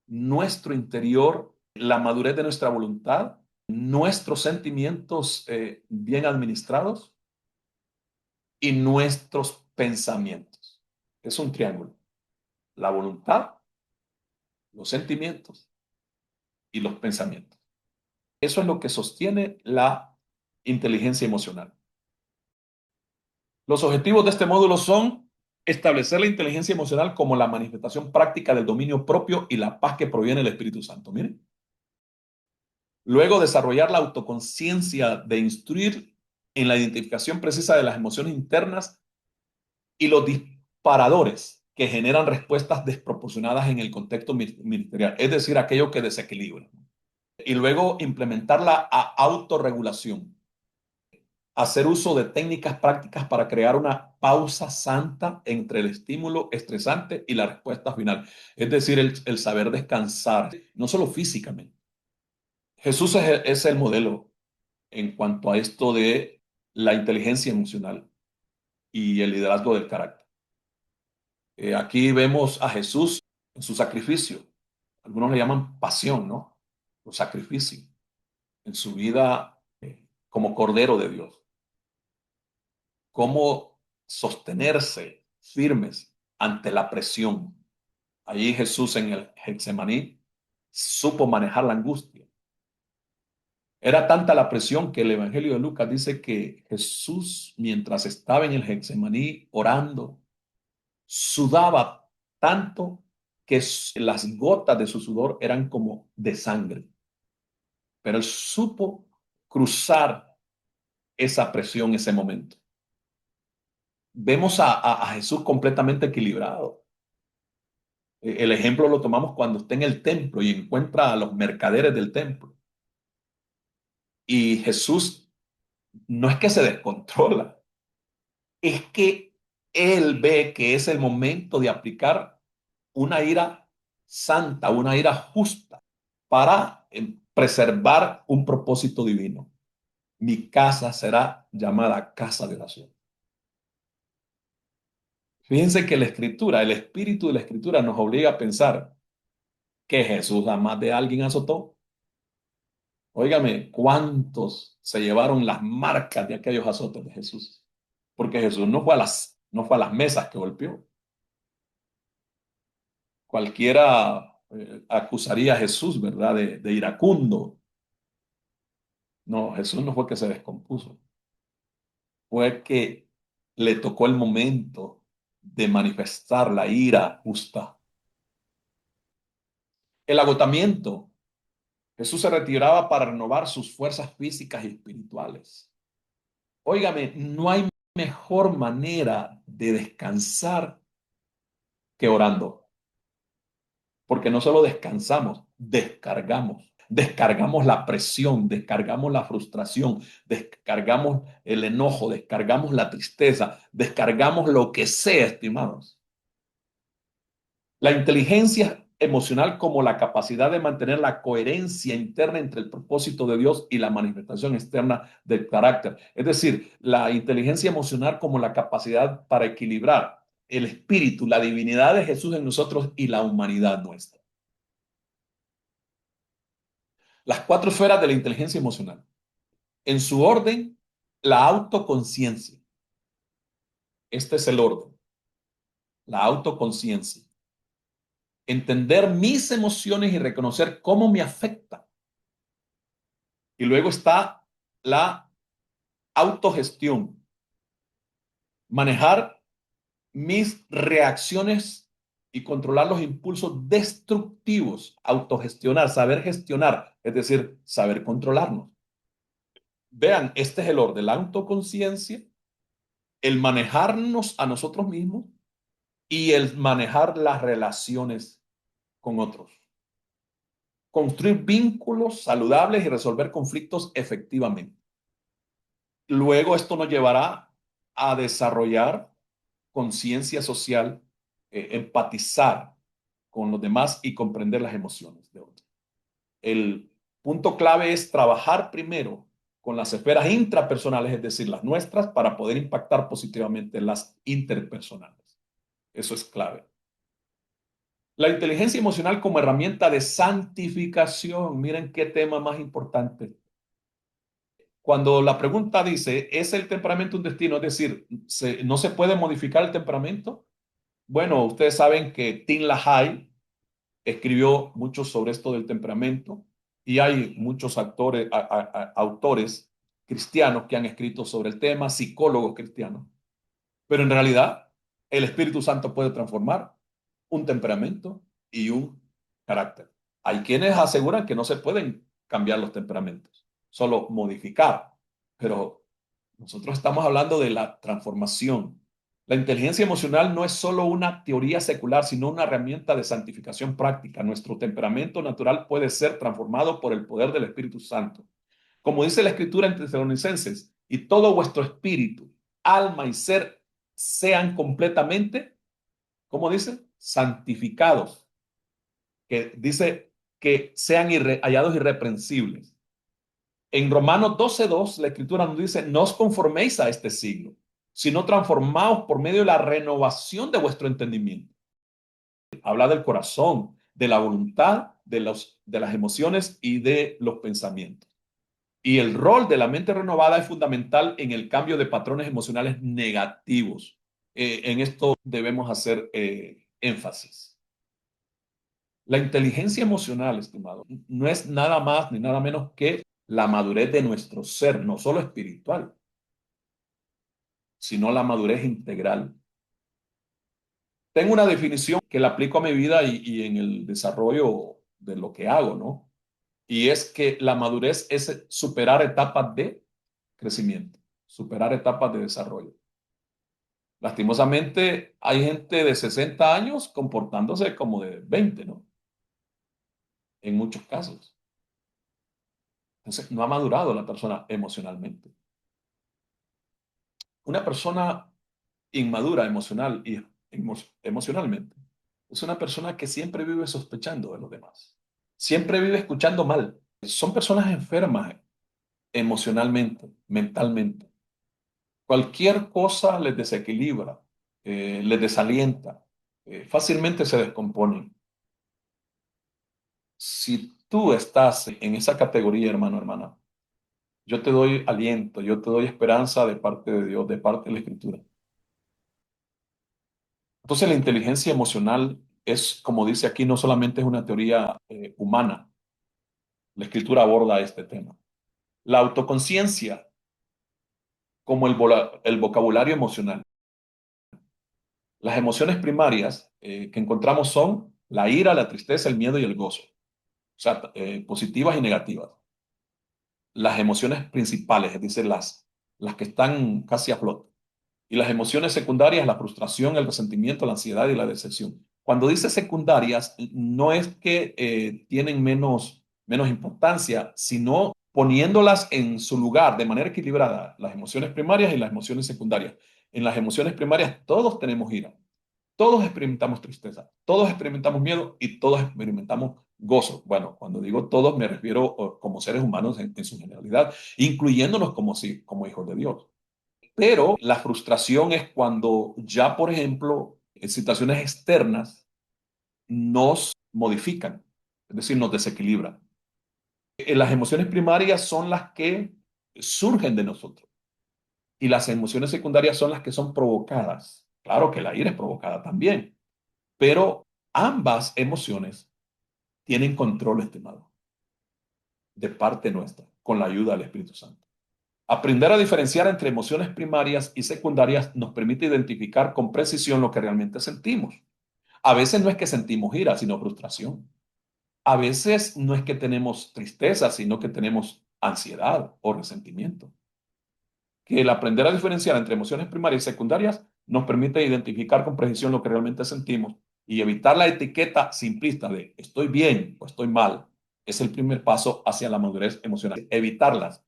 nuestro interior, la madurez de nuestra voluntad, nuestros sentimientos bien administrados y nuestros pensamientos. Es un triángulo. La voluntad, los sentimientos y los pensamientos. Eso es lo que sostiene la inteligencia emocional. Los objetivos de este módulo son establecer la inteligencia emocional como la manifestación práctica del dominio propio y la paz que proviene del Espíritu Santo. Miren. Luego, desarrollar la autoconciencia de instruir en la identificación precisa de las emociones internas y los disparadores que generan respuestas desproporcionadas en el contexto ministerial, es decir, aquello que desequilibra. Y luego implementar la autorregulación, hacer uso de técnicas prácticas para crear una pausa santa entre el estímulo estresante y la respuesta final, es decir, el saber descansar, no solo físicamente. Jesús es el modelo en cuanto a esto de la inteligencia emocional. y el liderazgo del carácter. Aquí vemos a Jesús en su sacrificio. Algunos le llaman pasión, ¿no? O sacrificio. En su vida como Cordero de Dios. Cómo sostenerse firmes ante la presión. Allí Jesús en el Getsemaní supo manejar la angustia. Era tanta la presión que el Evangelio de Lucas dice que Jesús, mientras estaba en el Getsemaní orando, sudaba tanto que las gotas de su sudor eran como de sangre. Pero él supo cruzar esa presión, ese momento. Vemos a Jesús completamente equilibrado. El ejemplo lo tomamos cuando está en el templo y encuentra a los mercaderes del templo. Y Jesús no es que se descontrola, es que él ve que es el momento de aplicar una ira santa, una ira justa para preservar un propósito divino. Mi casa será llamada casa de oración. Fíjense que la escritura, el espíritu de la escritura nos obliga a pensar que Jesús a más de alguien azotó. Óigame, ¿cuántos se llevaron las marcas de aquellos azotes de Jesús? Porque Jesús no fue a las mesas que golpeó. Cualquiera acusaría a Jesús, ¿verdad? De iracundo. No, Jesús no fue que se descompuso. Fue que le tocó el momento de manifestar la ira justa. El agotamiento. Jesús se retiraba para renovar sus fuerzas físicas y espirituales. Óigame, no hay mejor manera de descansar que orando. Porque no solo descansamos, descargamos. Descargamos la presión, descargamos la frustración, descargamos el enojo, descargamos la tristeza, descargamos lo que sea, estimados. La inteligencia emocional como la capacidad de mantener la coherencia interna entre el propósito de Dios y la manifestación externa del carácter. Es decir, la inteligencia emocional como la capacidad para equilibrar el espíritu, la divinidad de Jesús en nosotros y la humanidad nuestra. Las cuatro esferas de la inteligencia emocional. En su orden, la autoconciencia. Este es el orden. La autoconciencia. Entender mis emociones y reconocer cómo me afecta. Y luego está la autogestión. Manejar mis reacciones y controlar los impulsos destructivos. Autogestionar, saber gestionar, es decir, saber controlarnos. Vean, este es el orden, la autoconciencia, el manejarnos a nosotros mismos y el manejar las relaciones con otros. Construir vínculos saludables y resolver conflictos efectivamente. Luego esto nos llevará a desarrollar conciencia social, empatizar con los demás y comprender las emociones de otros. El punto clave es trabajar primero con las esferas intrapersonales, es decir, las nuestras, para poder impactar positivamente las interpersonales. Eso es clave. La inteligencia emocional como herramienta de santificación. Miren qué tema más importante. Cuando la pregunta dice, ¿es el temperamento un destino? Es decir, ¿no se puede modificar el temperamento? Bueno, ustedes saben que Tim LaHaye escribió mucho sobre esto del temperamento y hay muchos autores cristianos que han escrito sobre el tema, psicólogos cristianos. Pero en realidad, el Espíritu Santo puede transformar un temperamento y un carácter. Hay quienes aseguran que no se pueden cambiar los temperamentos, solo modificar. Pero nosotros estamos hablando de la transformación. La inteligencia emocional no es solo una teoría secular, sino una herramienta de santificación práctica. Nuestro temperamento natural puede ser transformado por el poder del Espíritu Santo. Como dice la Escritura en Tesalonicenses, y todo vuestro espíritu, alma y ser sean completamente, ¿cómo dice? Santificados. Que dice que sean hallados irreprensibles. En Romanos 12:2, la Escritura nos dice, no os conforméis a este siglo, sino transformados por medio de la renovación de vuestro entendimiento. Habla del corazón, de la voluntad, de las emociones y de los pensamientos. Y el rol de la mente renovada es fundamental en el cambio de patrones emocionales negativos. En esto debemos hacer énfasis. La inteligencia emocional, estimado, no es nada más ni nada menos que la madurez de nuestro ser, no solo espiritual, sino la madurez integral. Tengo una definición que la aplico a mi vida y en el desarrollo de lo que hago, ¿no? Y es que la madurez es superar etapas de crecimiento, superar etapas de desarrollo. Lastimosamente, hay gente de 60 años comportándose como de 20, ¿no? En muchos casos. Entonces, no ha madurado la persona emocionalmente. Una persona inmadura emocionalmente es una persona que siempre vive sospechando de los demás. Siempre vive escuchando mal. Son personas enfermas emocionalmente, mentalmente. Cualquier cosa les desequilibra, les desalienta, fácilmente se descomponen. Si tú estás en esa categoría, hermano, hermana, yo te doy aliento, yo te doy esperanza de parte de Dios, de parte de la Escritura. Entonces la inteligencia emocional es, como dice aquí, no solamente es una teoría humana, la Escritura aborda este tema. La autoconciencia como el vocabulario emocional. Las emociones primarias que encontramos son la ira, la tristeza, el miedo y el gozo, o sea, positivas y negativas. Las emociones principales, es decir, las que están casi a flote. Y las emociones secundarias, la frustración, el resentimiento, la ansiedad y la decepción. Cuando dice secundarias, no es que tienen menos importancia, sino poniéndolas en su lugar de manera equilibrada, las emociones primarias y las emociones secundarias. En las emociones primarias todos tenemos ira, todos experimentamos tristeza, todos experimentamos miedo y todos experimentamos gozo. Bueno, cuando digo todos me refiero como seres humanos en su generalidad, incluyéndonos como hijos de Dios. Pero la frustración es cuando ya, por ejemplo, en situaciones externas nos modifican, es decir, nos desequilibran. Las emociones primarias son las que surgen de nosotros y las emociones secundarias son las que son provocadas. Claro que la ira es provocada también, pero ambas emociones tienen control, estimado, de parte nuestra, con la ayuda del Espíritu Santo. Aprender a diferenciar entre emociones primarias y secundarias nos permite identificar con precisión lo que realmente sentimos. A veces no es que sentimos ira, sino frustración. A veces no es que tenemos tristeza, sino que tenemos ansiedad o resentimiento. Que el aprender a diferenciar entre emociones primarias y secundarias nos permite identificar con precisión lo que realmente sentimos y evitar la etiqueta simplista de estoy bien o estoy mal. Es el primer paso hacia la madurez emocional. Evitarlas.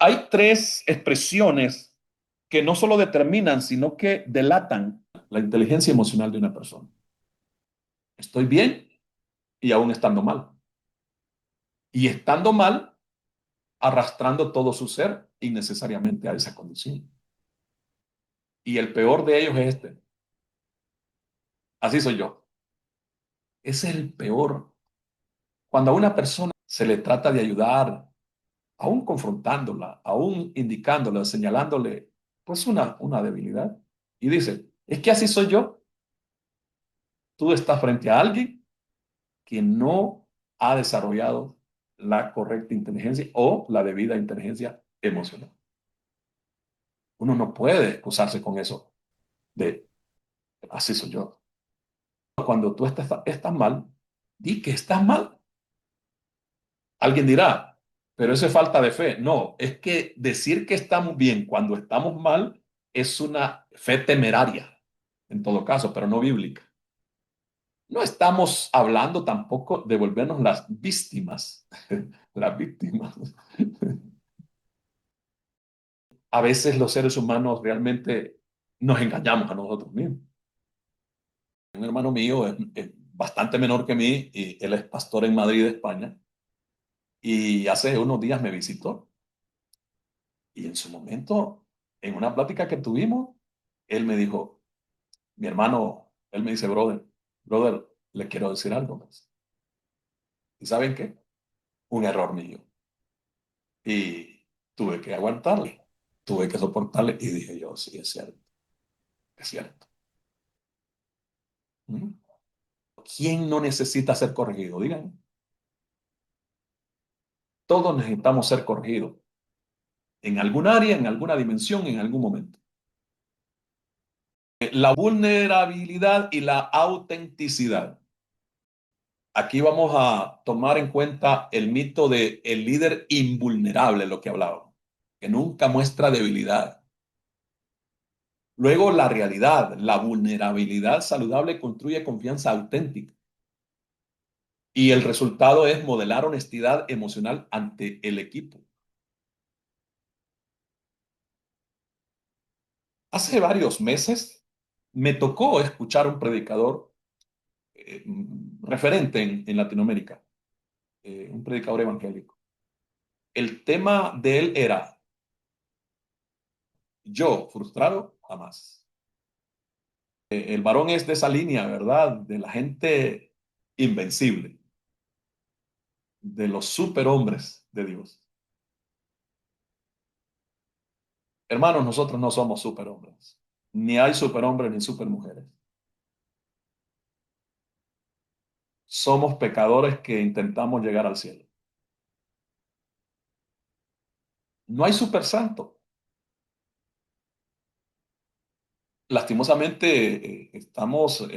Hay tres expresiones que no solo determinan, sino que delatan la inteligencia emocional de una persona. Estoy bien y aún estando mal. Y estando mal, arrastrando todo su ser innecesariamente a esa condición. Y el peor de ellos es este. Así soy yo. Ese es el peor. Cuando a una persona se le trata de ayudar, aún confrontándola, aún indicándole, señalándole, pues una debilidad. Y dice, es que así soy yo. Tú estás frente a alguien que no ha desarrollado la correcta inteligencia o la debida inteligencia emocional. Uno no puede excusarse con eso de así soy yo. Cuando tú estás mal, di que estás mal. Alguien dirá, pero eso es falta de fe. No, es que decir que estamos bien cuando estamos mal es una fe temeraria, en todo caso, pero no bíblica. No estamos hablando tampoco de volvernos las víctimas, las víctimas. A veces los seres humanos realmente nos engañamos a nosotros mismos. Un hermano mío es bastante menor que mí y él es pastor en Madrid, España, y hace unos días me visitó y en su momento En una plática que tuvimos, él me dijo, mi hermano, él me dice, brother, le quiero decir algo más. ¿Y saben qué? Un error mío. Y tuve que aguantarle, tuve que soportarle y dije yo, sí, es cierto, es cierto. ¿Mm? ¿Quién no necesita ser corregido? Digan, todos necesitamos ser corregidos en algún área, en alguna dimensión, en algún momento. La vulnerabilidad y la autenticidad. Aquí vamos a tomar en cuenta el mito de el líder invulnerable, lo que hablábamos, que nunca muestra debilidad. Luego, la realidad, la vulnerabilidad saludable construye confianza auténtica. Y el resultado es modelar honestidad emocional ante el equipo. Hace varios meses me tocó escuchar a un predicador referente en Latinoamérica, un predicador evangélico. El tema de él era, yo frustrado, jamás. El varón es de esa línea, ¿verdad? De la gente invencible, de los superhombres de Dios. Hermanos, nosotros no somos superhombres, ni hay superhombres ni supermujeres. Somos pecadores que intentamos llegar al cielo. No hay super santo. Lastimosamente, estamos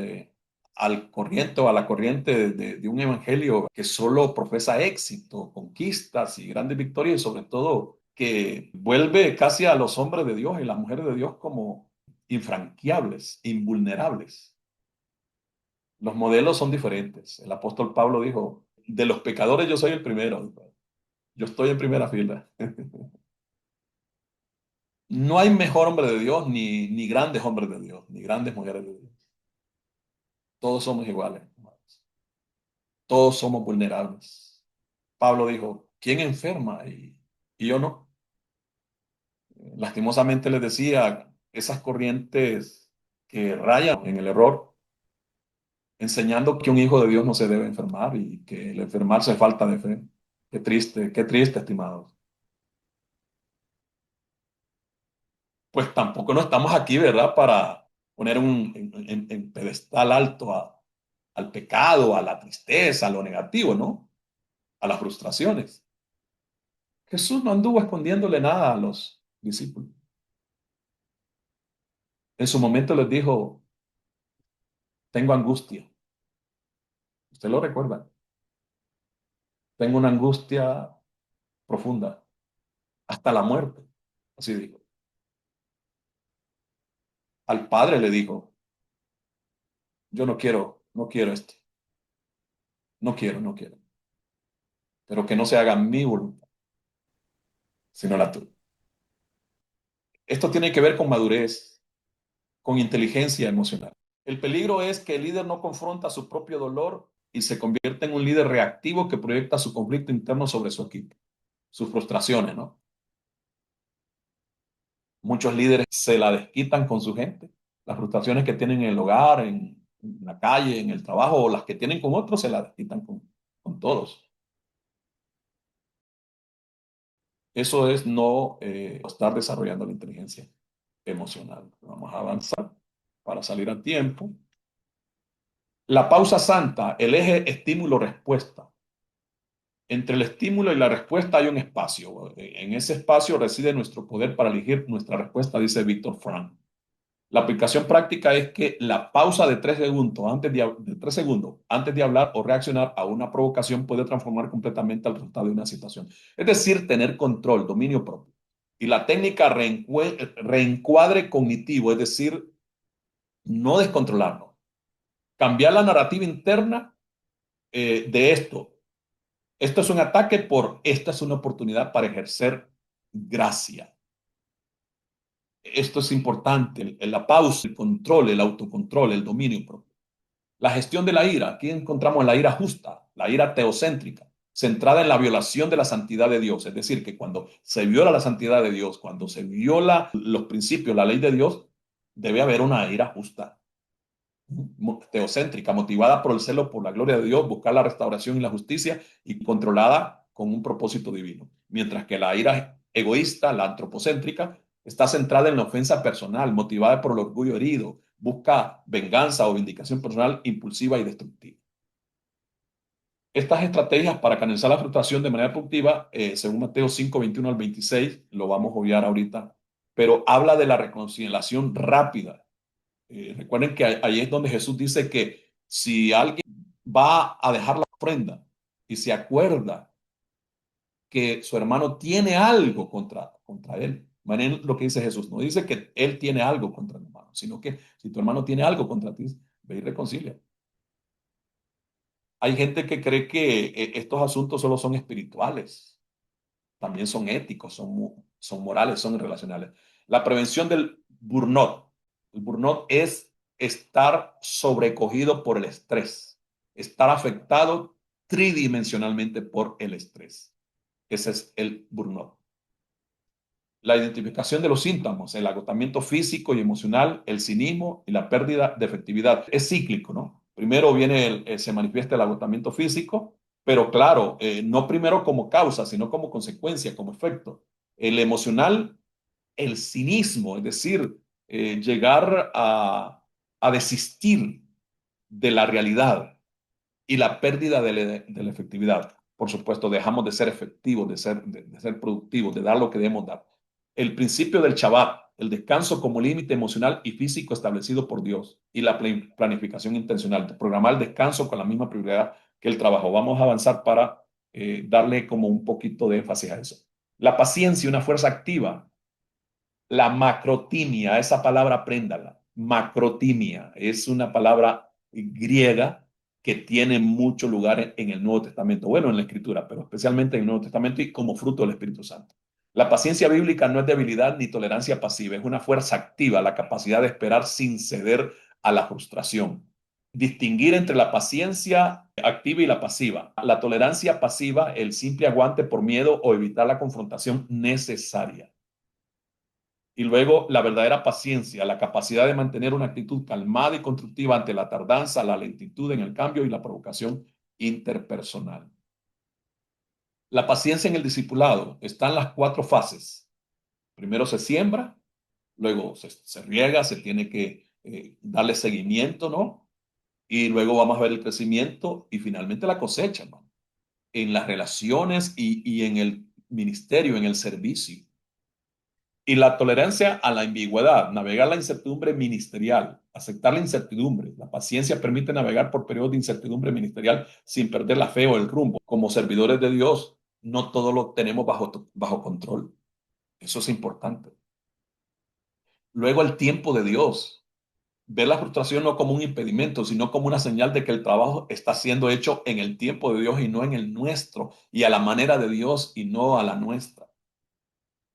al corriente o a la corriente de un evangelio que solo profesa éxito, conquistas y grandes victorias, y sobre todo que vuelve casi a los hombres de Dios y las mujeres de Dios como infranqueables, invulnerables. Los modelos son diferentes. El apóstol Pablo dijo, de los pecadores yo soy el primero. Yo estoy en primera fila. No hay mejor hombre de Dios, ni grandes hombres de Dios, ni grandes mujeres de Dios. Todos somos iguales, hermanos. Todos somos vulnerables. Pablo dijo, ¿quién enferma? Y yo no. Lastimosamente les decía, esas corrientes que rayan en el error, enseñando que un hijo de Dios no se debe enfermar y que el enfermarse es falta de fe. Qué triste, estimados. Pues tampoco no estamos aquí, ¿verdad? Para poner en pedestal alto al pecado, a la tristeza, a lo negativo, ¿no? A las frustraciones. Jesús no anduvo escondiéndole nada a los discípulos. En su momento les dijo, tengo angustia. Usted lo recuerda. Tengo una angustia profunda, hasta la muerte. Así dijo. Al Padre le dijo, yo no quiero esto. No quiero. Pero que no se haga mi voluntad, sino la tuya. Esto tiene que ver con madurez, con inteligencia emocional. El peligro es que el líder no confronta su propio dolor y se convierte en un líder reactivo que proyecta su conflicto interno sobre su equipo, sus frustraciones, ¿no? Muchos líderes se la desquitan con su gente, las frustraciones que tienen en el hogar, en la calle, en el trabajo, o las que tienen con otros, se la desquitan con todos. Eso es no estar desarrollando la inteligencia emocional. Vamos a avanzar para salir a tiempo. La pausa santa, el eje estímulo-respuesta. Entre el estímulo y la respuesta hay un espacio. En ese espacio reside nuestro poder para elegir nuestra respuesta, dice Víctor Frank. La aplicación práctica es que la pausa de 3 segundos antes de hablar o reaccionar a una provocación puede transformar completamente el resultado de una situación. Es decir, tener control, dominio propio. Y la técnica reencuadre cognitivo, es decir, no descontrolarnos. Cambiar la narrativa interna de esto. Esto es un ataque por esta es una oportunidad para ejercer gracia. Esto es importante, la pausa, el control, el autocontrol, el dominio propio. La gestión de la ira, aquí encontramos la ira justa, la ira teocéntrica. centrada en la violación de la santidad de Dios. Es decir, que cuando se viola la santidad de Dios, cuando se viola los principios, la ley de Dios, debe haber una ira justa, teocéntrica, motivada por el celo por la gloria de Dios, buscar la restauración y la justicia y controlada con un propósito divino. Mientras que la ira egoísta, la antropocéntrica, está centrada en la ofensa personal, motivada por el orgullo herido, busca venganza o vindicación personal impulsiva y destructiva. Estas estrategias para canalizar la frustración de manera productiva, según Mateo 5, 21 al 26, lo vamos a obviar ahorita, pero habla de la reconciliación rápida. Recuerden que ahí es donde Jesús dice que si alguien va a dejar la ofrenda y se acuerda que su hermano tiene algo contra él, miren lo que dice Jesús, no dice que él tiene algo contra el hermano, sino que si tu hermano tiene algo contra ti, ve y reconcilia. Hay gente que cree que estos asuntos solo son espirituales, también son éticos, son morales, son relacionales. La prevención del burnout. El burnout es estar sobrecogido por el estrés, estar afectado tridimensionalmente por el estrés. Ese es el burnout. La identificación de los síntomas, el agotamiento físico y emocional, el cinismo y la pérdida de efectividad. Es cíclico, ¿no? Primero se manifiesta el agotamiento físico, pero claro, no primero como causa, sino como consecuencia, como efecto. El emocional, el cinismo, es decir, llegar a desistir de la realidad y la pérdida de la efectividad. Por supuesto, dejamos de ser efectivos, de ser productivos, de dar lo que debemos dar. El principio del Shabbat, el descanso como límite emocional y físico establecido por Dios y la planificación intencional, de programar el descanso con la misma prioridad que el trabajo. Vamos a avanzar para darle como un poquito de énfasis a eso. La paciencia, una fuerza activa. La macrotimia, esa palabra apréndala. Macrotimia es una palabra griega que tiene mucho lugar en el Nuevo Testamento, bueno, en la Escritura, pero especialmente en el Nuevo Testamento y como fruto del Espíritu Santo. La paciencia bíblica no es debilidad ni tolerancia pasiva, es una fuerza activa, la capacidad de esperar sin ceder a la frustración. Distinguir entre la paciencia activa y la pasiva. La tolerancia pasiva, el simple aguante por miedo o evitar la confrontación necesaria. Y luego la verdadera paciencia, la capacidad de mantener una actitud calmada y constructiva ante la tardanza, la lentitud en el cambio y la provocación interpersonal. La paciencia en el discipulado está en las 4 fases. Primero se siembra, luego se riega, se tiene que darle seguimiento, ¿no? Y luego vamos a ver el crecimiento y finalmente la cosecha, ¿no? En las relaciones y en el ministerio, en el servicio. Y la tolerancia a la ambigüedad, navegar la incertidumbre ministerial, aceptar la incertidumbre. La paciencia permite navegar por periodos de incertidumbre ministerial sin perder la fe o el rumbo. Como servidores de Dios, no todo lo tenemos bajo control. Eso es importante. Luego el tiempo de Dios. Ver la frustración no como un impedimento, sino como una señal de que el trabajo está siendo hecho en el tiempo de Dios y no en el nuestro, y a la manera de Dios y no a la nuestra.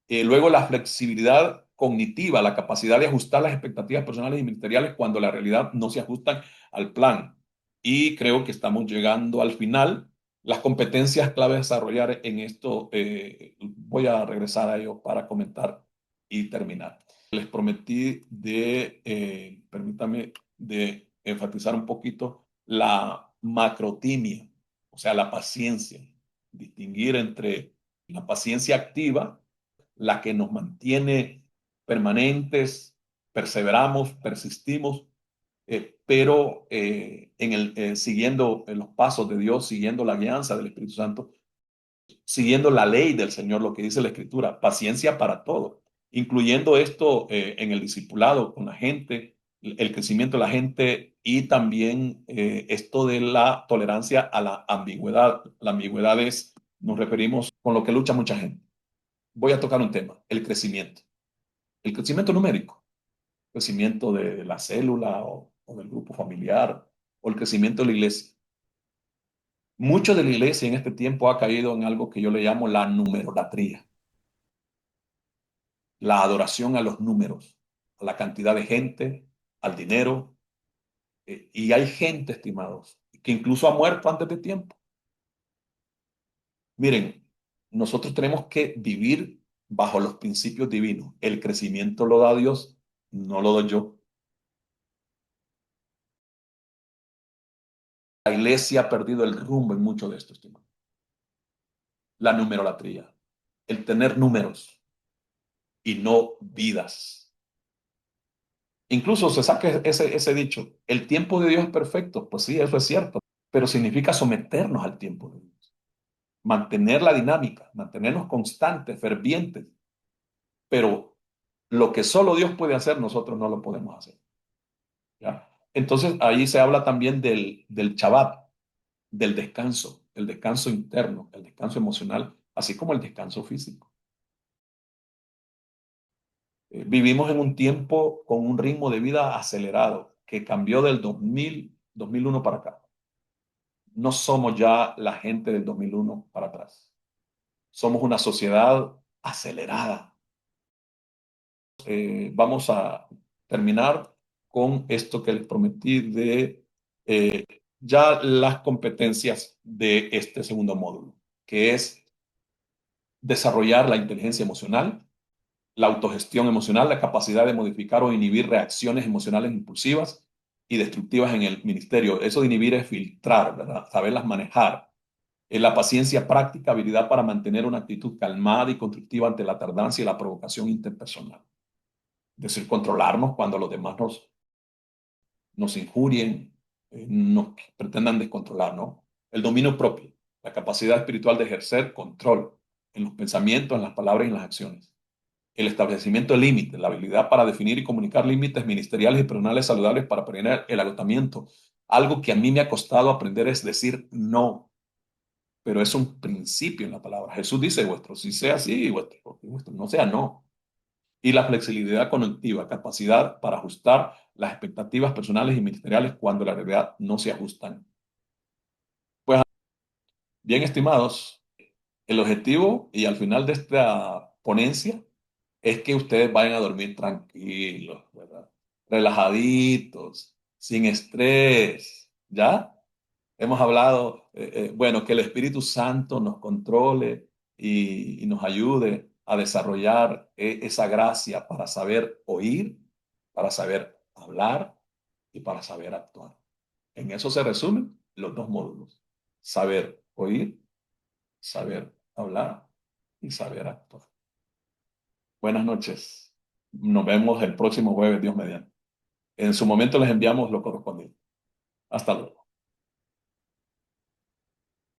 Luego la flexibilidad cognitiva, la capacidad de ajustar las expectativas personales y ministeriales cuando la realidad no se ajustan al plan. Y creo que estamos llegando al final. Las competencias clave a desarrollar en esto, voy a regresar a ello para comentar y terminar. Les prometí permítame, de enfatizar un poquito la macrotimia, o sea, la paciencia, distinguir entre la paciencia activa, la que nos mantiene permanentes, perseveramos, persistimos, pero siguiendo los pasos de Dios, siguiendo la guianza del Espíritu Santo, siguiendo la ley del Señor, lo que dice la Escritura, paciencia para todo, incluyendo esto en el discipulado con la gente, el crecimiento de la gente y también esto de la tolerancia a la ambigüedad. La ambigüedad es, nos referimos con lo que lucha mucha gente. Voy a tocar un tema, el crecimiento. El crecimiento numérico, crecimiento de la célula o del grupo familiar o el crecimiento de la iglesia. Mucho de la iglesia en este tiempo ha caído en algo que yo le llamo la numerolatría, la adoración a los números, a la cantidad de gente, al dinero. Y hay gente, estimados, que incluso ha muerto antes de tiempo. Miren, nosotros tenemos que vivir bajo los principios divinos. El crecimiento lo da Dios, no lo doy yo. La iglesia ha perdido el rumbo en mucho de esto, estimado. La numerolatría, el tener números y no vidas. Incluso se saca ese dicho, el tiempo de Dios es perfecto. Pues sí, eso es cierto, pero significa someternos al tiempo de Dios, mantener la dinámica, mantenernos constantes, fervientes, pero lo que solo Dios puede hacer, nosotros no lo podemos hacer. ¿Ya? Entonces ahí se habla también del Shabbat, del descanso, el descanso interno, el descanso emocional, así como el descanso físico. Vivimos en un tiempo con un ritmo de vida acelerado que cambió del 2001 para acá. No somos ya la gente del 2001 para atrás. Somos una sociedad acelerada. Vamos a terminar con esto que les prometí de ya las competencias de este segundo módulo, que es desarrollar la inteligencia emocional, la autogestión emocional, la capacidad de modificar o inhibir reacciones emocionales impulsivas y destructivas en el ministerio. Eso de inhibir es filtrar, ¿verdad? Saberlas manejar. La paciencia práctica, habilidad para mantener una actitud calmada y constructiva ante la tardanza y la provocación interpersonal. Es decir, controlarnos cuando los demás nos injurien, nos pretendan descontrolar, ¿no? El dominio propio, la capacidad espiritual de ejercer control en los pensamientos, en las palabras y en las acciones. El establecimiento de límites, la habilidad para definir y comunicar límites ministeriales y personales saludables para prevenir el agotamiento. Algo que a mí me ha costado aprender es decir no, pero es un principio en la palabra. Jesús dice vuestro, si sea así, vuestro no sea no. Y la flexibilidad conectiva, capacidad para ajustar las expectativas personales y ministeriales cuando la realidad no se ajustan. Pues bien, estimados, el objetivo y al final de esta ponencia es que ustedes vayan a dormir tranquilos, ¿verdad? Relajaditos, sin estrés, ¿ya? Hemos hablado, bueno, que el Espíritu Santo nos controle y nos ayude a desarrollar esa gracia para saber oír, para saber hablar y para saber actuar. En eso se resumen los dos módulos. Saber oír, saber hablar y saber actuar. Buenas noches. Nos vemos el próximo jueves, Dios mediante. En su momento les enviamos lo correspondiente. Hasta luego.